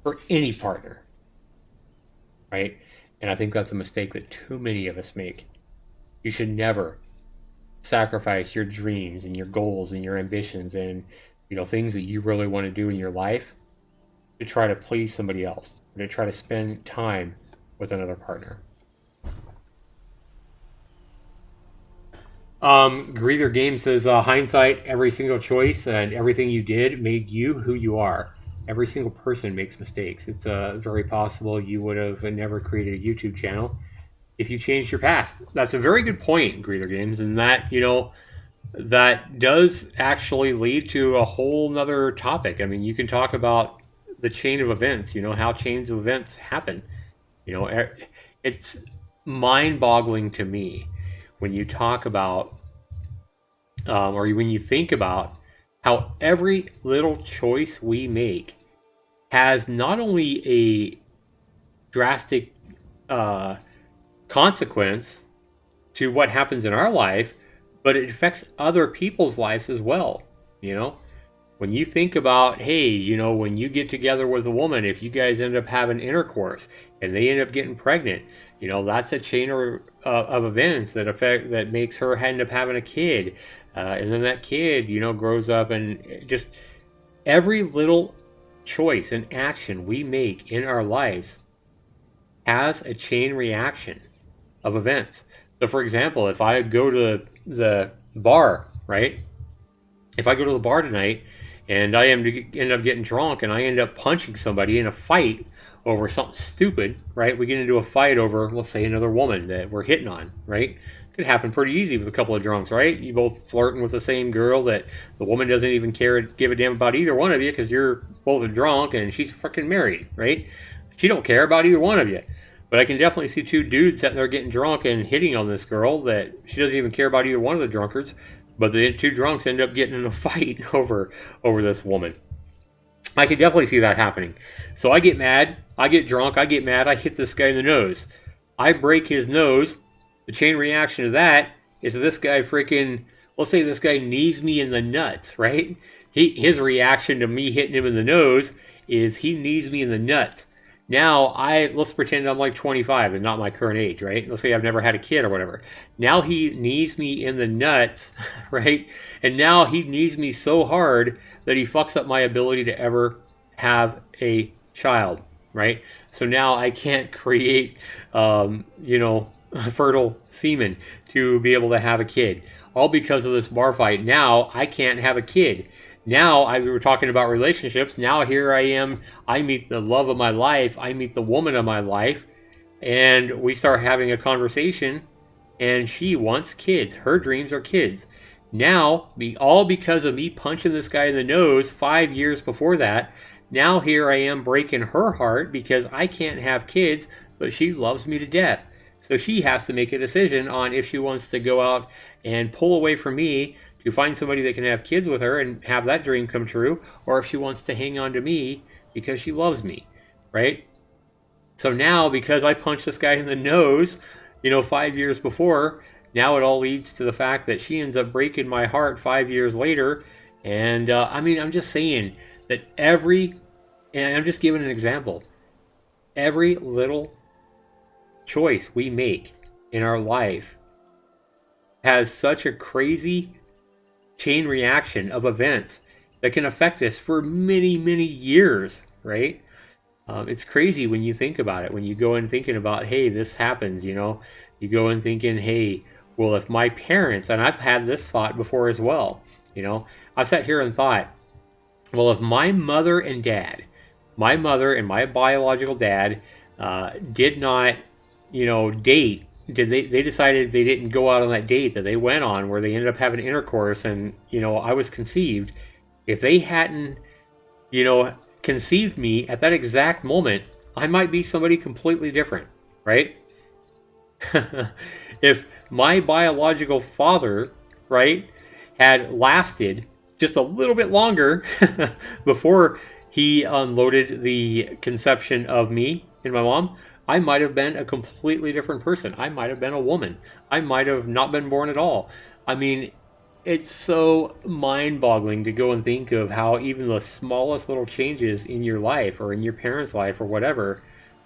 for any partner, right? And I think that's a mistake that too many of us make. You should never sacrifice your dreams and your goals and your ambitions and things that you really want to do in your life to try to please somebody else, or to try to spend time with another partner. Greether Game says, hindsight, every single choice and everything you did made you who you are. Every single person makes mistakes. It's very possible you would have never created a YouTube channel if you changed your past. That's a very good point, Greether Games, and that, that does actually lead to a whole nother topic. You can talk about the chain of events, how chains of events happen. It's mind-boggling to me when you talk about, or when you think about how every little choice we make has not only a drastic consequence to what happens in our life, but it affects other people's lives as well. You know, when you think about, hey, you know, when you get together with a woman, if you guys end up having intercourse and they end up getting pregnant, you know, that's a chain of events that makes her end up having a kid. And then that kid, you know, grows up, and just every little choice and action we make in our lives has a chain reaction of events. So, for example, if I go to the bar, right? If I go to the bar tonight and I end up getting drunk and I end up punching somebody in a fight over something stupid, right? We get into a fight over, let's say, another woman that we're hitting on, right? Could happen pretty easy with a couple of drunks, right? You both flirting with the same girl that the woman doesn't even give a damn about either one of you because you're both drunk and she's freaking married, right? She don't care about either one of you. But I can definitely see two dudes sitting there getting drunk and hitting on this girl that she doesn't even care about either one of the drunkards. But the two drunks end up getting in a fight over this woman. I could definitely see that happening. So I get mad, I get drunk, I get mad, I hit this guy in the nose. I break his nose. The chain reaction of that is this guy freaking, let's say this guy knees me in the nuts, right? His reaction to me hitting him in the nose is he knees me in the nuts. Now, let's pretend I'm like 25 and not my current age, right? Let's say I've never had a kid or whatever. Now he knees me in the nuts, right? And now he knees me so hard that he fucks up my ability to ever have a child, right? So now I can't create, you know, fertile semen to be able to have a kid. All because of this bar fight. Now I can't have a kid. Now, we were talking about relationships. Now here I am. I meet the love of my life. I meet the woman of my life. And we start having a conversation. And she wants kids. Her dreams are kids. Now, all because of me punching this guy in the nose 5 years before that. Now here I am breaking her heart because I can't have kids, but she loves me to death. So she has to make a decision on if she wants to go out and pull away from me to find somebody that can have kids with her and have that dream come true, or if she wants to hang on to me because she loves me, right? So now, because I punched this guy in the nose, you know, 5 years before, now it all leads to the fact that she ends up breaking my heart 5 years later. And I mean, I'm just saying that and I'm just giving an example, every little choice we make in our life has such a crazy chain reaction of events that can affect us for many, many years, right? It's crazy when you think about it. When you go in thinking about, hey, this happens, you know, you go in thinking, hey, well, if my parents, and I've had this thought before as well, you know, I sat here and thought, well, if my mother and my biological dad did not, you know, date, they decided they didn't go out on that date that they went on where they ended up having intercourse and, you know, I was conceived. If they hadn't, you know, conceived me at that exact moment, I might be somebody completely different, right? If my biological father, right, had lasted just a little bit longer before he unloaded the conception of me and my mom, I might have been a completely different person. I might have been a woman. I might have not been born at all. I mean, it's so mind-boggling to go and think of how even the smallest little changes in your life or in your parents' life or whatever,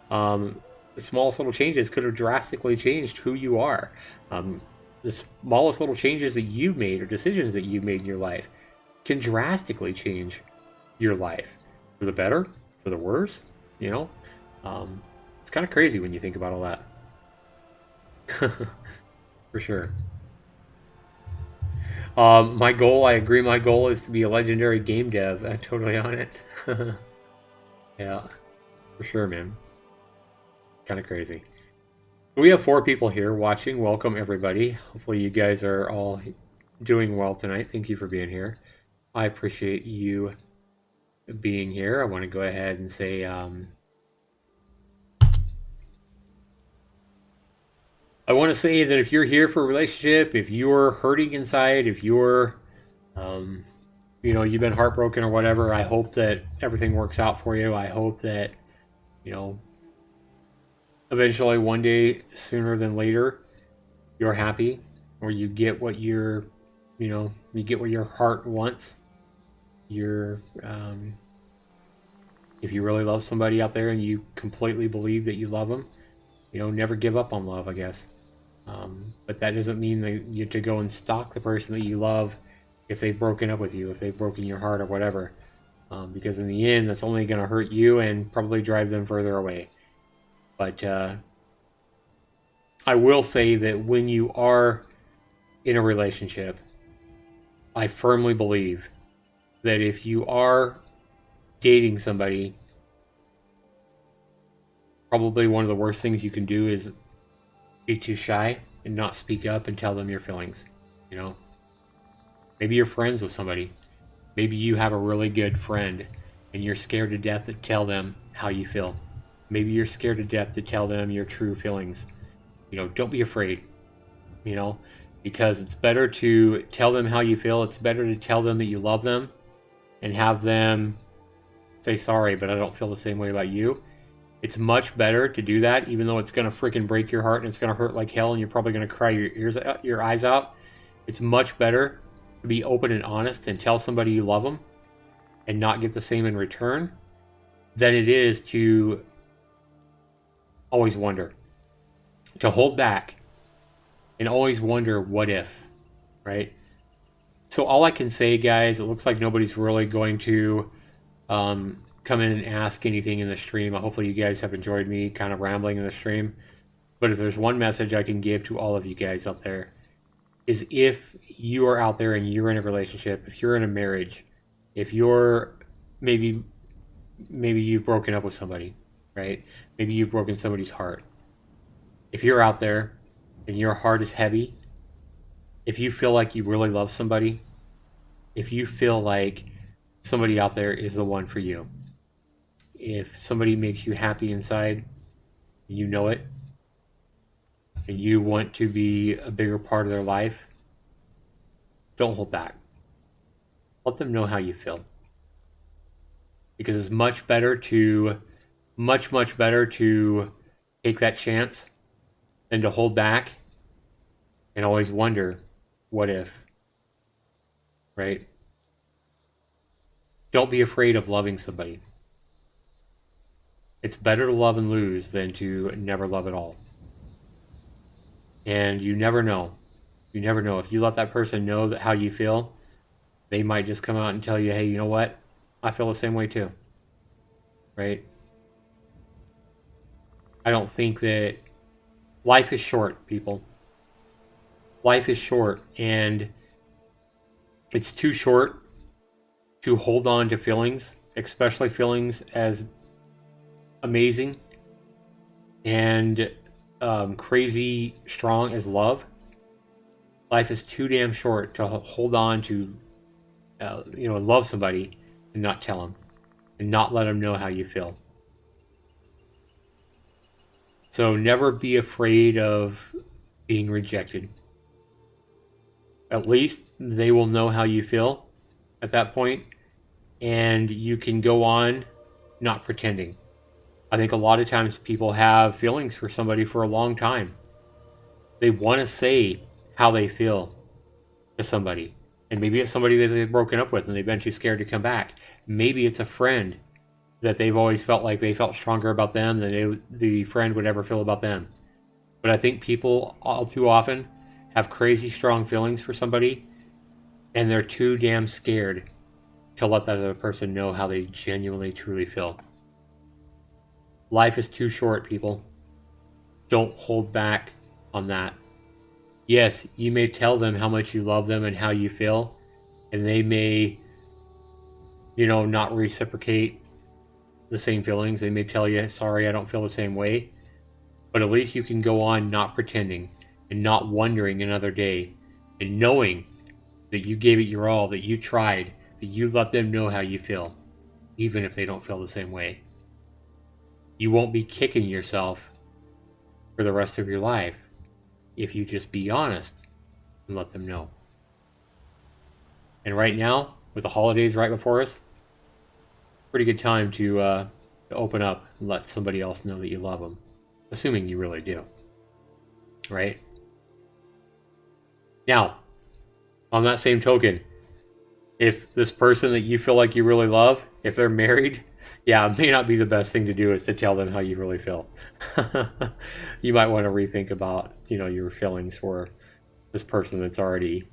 the smallest little changes could have drastically changed who you are. The smallest little changes that you've made or decisions that you've made in your life can drastically change your life. For the better, for the worse, you know? It's kind of crazy when you think about all that. For sure. My goal, I agree, my goal is to be a legendary game dev. I'm totally on it. Yeah, for sure, man. Kind of crazy. We have 4 people here watching. Welcome, everybody. Hopefully you guys are all doing well tonight. Thank you for being here. I appreciate you being here. I want to go ahead and say... I want to say that if you're here for a relationship, if you're hurting inside, if you're, you know, you've been heartbroken or whatever, I hope that everything works out for you. I hope that, you know, eventually one day, sooner than later, you're happy, or you get what you get what your heart wants. You're, if you really love somebody out there and you completely believe that you love them, never give up on love, I guess. But that doesn't mean that you have to go and stalk the person that you love if they've broken up with you, if they've broken your heart or whatever. Because in the end, that's only going to hurt you and probably drive them further away. But I will say that when you are in a relationship, I firmly believe that if you are dating somebody, probably one of the worst things you can do is be too shy and not speak up and tell them your feelings. Maybe you're friends with somebody. Maybe you have a really good friend and you're scared to death to tell them how you feel. Maybe you're scared to death to tell them your true feelings. Don't be afraid, because it's better to tell them how you feel. It's better to tell them that you love them and have them say, sorry, but I don't feel the same way about you. It's much better to do that, even though it's going to freaking break your heart and it's going to hurt like hell and you're probably going to cry your eyes out. It's much better to be open and honest and tell somebody you love them and not get the same in return than it is to always wonder, to hold back and always wonder what if, right? So all I can say, guys, it looks like nobody's really going to come in and ask anything in the stream. Hopefully you guys have enjoyed me kind of rambling in the stream. But if there's one message I can give to all of you guys out there, is if you are out there and you're in a relationship, if you're in a marriage, if you're maybe you've broken up with somebody, right? Maybe you've broken somebody's heart. If you're out there and your heart is heavy, if you feel like you really love somebody, if you feel like somebody out there is the one for you, if somebody makes you happy inside, you know it, and you want to be a bigger part of their life, don't hold back. Let them know how you feel. Because it's much better to take that chance than to hold back and always wonder, what if? Right? Don't be afraid of loving somebody. It's better to love and lose than to never love at all. And you never know. You never know. If you let that person know how you feel, they might just come out and tell you, hey, you know what? I feel the same way too. Right? I don't think that... Life is short, people. Life is short, and it's too short to hold on to feelings, especially feelings as amazing and crazy strong as love. Life is too damn short to hold on to, love somebody and not tell them and not let them know how you feel. So never be afraid of being rejected. At least they will know how you feel at that point, and you can go on not pretending. I think a lot of times people have feelings for somebody for a long time. They want to say how they feel to somebody. And maybe it's somebody that they've broken up with and they've been too scared to come back. Maybe it's a friend that they've always felt like they felt stronger about them than the friend would ever feel about them. But I think people all too often have crazy strong feelings for somebody and they're too damn scared to let that other person know how they genuinely, truly feel. Life is too short, people. Don't hold back on that. Yes, you may tell them how much you love them and how you feel, and they may, not reciprocate the same feelings. They may tell you, sorry, I don't feel the same way. But at least you can go on not pretending and not wondering another day and knowing that you gave it your all, that you tried, that you let them know how you feel, even if they don't feel the same way. You won't be kicking yourself for the rest of your life if you just be honest and let them know. And right now, with the holidays right before us, pretty good time to open up and let somebody else know that you love them, assuming you really do, right? Now, on that same token, if this person that you feel like you really love, if they're married, yeah, it may not be the best thing to do is to tell them how you really feel. You might want to rethink about, your feelings for this person that's already,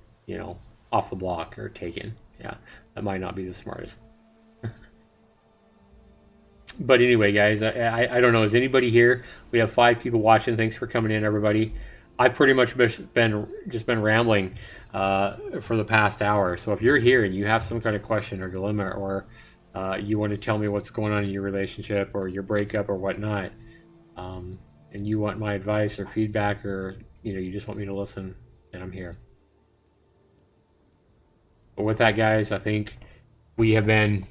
off the block or taken. Yeah, that might not be the smartest. But anyway, guys, I don't know. Is anybody here? We have 5 people watching. Thanks for coming in, everybody. I've pretty much been rambling for the past hour. So if you're here and you have some kind of question or dilemma, or you want to tell me what's going on in your relationship or your breakup or whatnot, and you want my advice or feedback, or you just want me to listen, then I'm here. But with that, guys, I think we have been,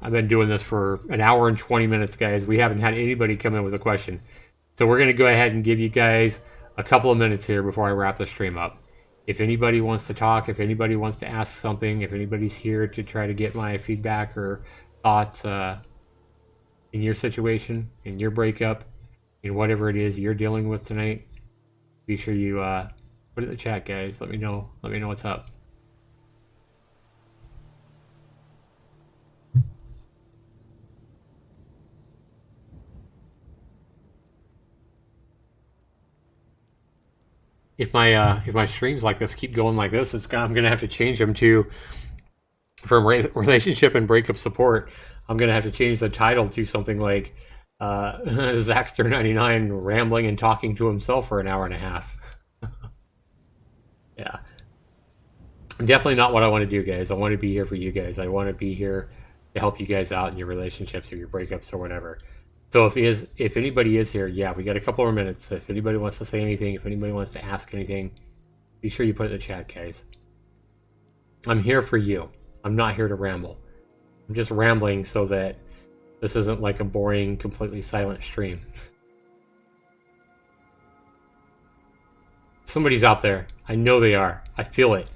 I've been doing this for an hour and 20 minutes, guys. We haven't had anybody come in with a question. So we're going to go ahead and give you guys a couple of minutes here before I wrap the stream up. If anybody wants to talk, if anybody wants to ask something, if anybody's here to try to get my feedback or thoughts in your situation, in your breakup, in whatever it is you're dealing with tonight, be sure you put it in the chat, guys. Let me know what's up. If my streams like this keep going like this, I'm gonna have to change them to, from relationship and breakup support, I'm gonna have to change the title to something like Zaxtor 99 rambling and talking to himself for an hour and a half. Yeah, definitely not what I want to do, guys. I want to be here for you guys. I want to be here to help you guys out in your relationships or your breakups or whatever. So if anybody is here, yeah, we got a couple more minutes. If anybody wants to say anything, if anybody wants to ask anything, be sure you put it in the chat, guys. I'm here for you. I'm not here to ramble. I'm just rambling so that this isn't like a boring, completely silent stream. Somebody's out there. I know they are. I feel it.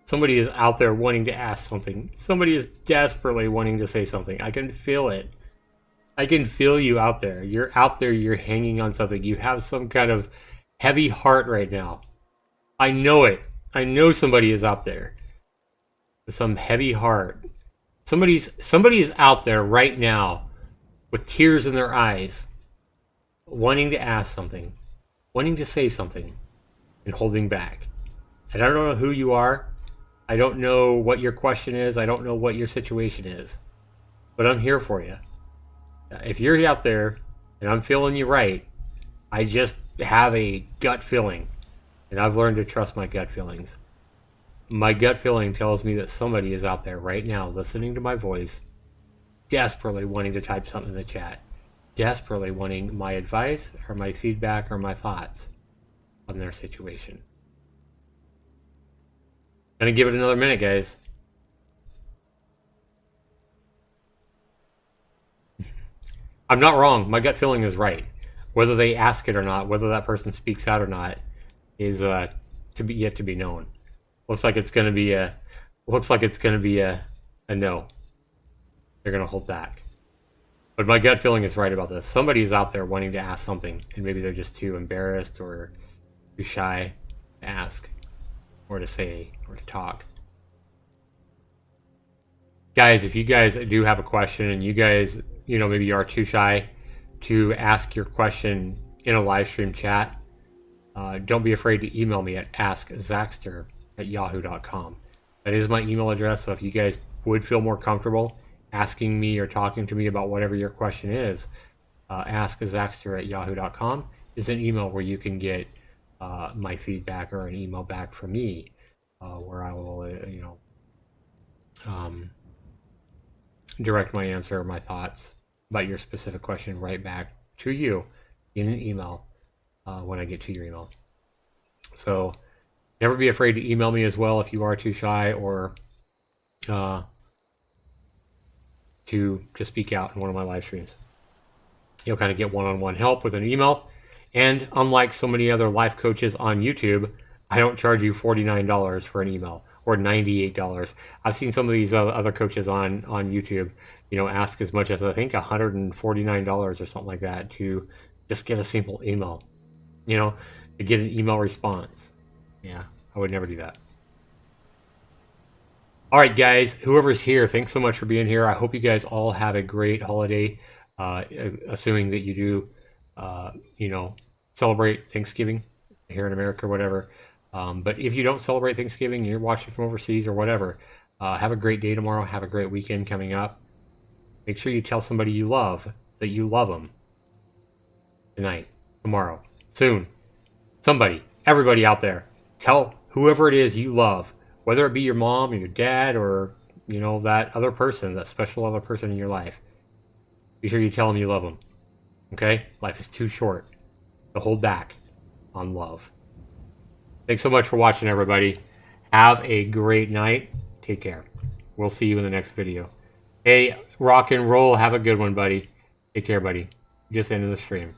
Somebody is out there wanting to ask something. Somebody is desperately wanting to say something. I can feel it. I can feel you out there. You're out there, you're hanging on something. You have some kind of heavy heart right now. I know it. I know somebody is out there with some heavy heart. Somebody is out there right now with tears in their eyes, wanting to ask something, wanting to say something, and holding back. And I don't know who you are. I don't know what your question is. I don't know what your situation is. But I'm here for you. If you're out there and I'm feeling you right, I just have a gut feeling, and I've learned to trust my gut feelings. My gut feeling tells me that somebody is out there right now listening to my voice, desperately wanting to type something in the chat, desperately wanting my advice or my feedback or my thoughts on their situation. I'm gonna give it another minute, guys. I'm not wrong. My gut feeling is right. Whether they ask it or not, whether that person speaks out or not, is yet to be known. Looks like it's gonna be a no. They're gonna hold back. But my gut feeling is right about this. Somebody is out there wanting to ask something, and maybe they're just too embarrassed or too shy to ask, or to say, or to talk. Guys, if you guys do have a question and you guys, maybe you are too shy to ask your question in a live stream chat, don't be afraid to email me at askzaxtor@yahoo.com. That is my email address, so if you guys would feel more comfortable asking me or talking to me about whatever your question is, askzaxtor@yahoo.com is an email where you can get my feedback or an email back from me, where I will, direct my answer or my thoughts about your specific question right back to you in an email when I get to your email. So never be afraid to email me as well if you are too shy or to speak out in one of my live streams. You'll kind of get one-on-one help with an email. And unlike so many other life coaches on YouTube, I don't charge you $49 for an email or $98. I've seen some of these other coaches on YouTube, ask as much as I think $149 or something like that to just get a simple email, to get an email response. Yeah, I would never do that. All right, guys, whoever's here, thanks so much for being here. I hope you guys all have a great holiday, assuming that you do, you know, celebrate Thanksgiving here in America or whatever. But if you don't celebrate Thanksgiving, you're watching from overseas or whatever, have a great day tomorrow. Have a great weekend coming up. Make sure you tell somebody you love that you love them tonight, tomorrow, soon. Somebody, everybody out there, tell whoever it is you love, whether it be your mom or your dad or, you know, that other person, that special other person in your life. Be sure you tell them you love them. Okay? Life is too short to hold back on love. Thanks so much for watching, everybody. Have a great night. Take care. We'll see you in the next video. Hey, rock and roll. Have a good one, buddy. Take care, buddy. Just ended the stream.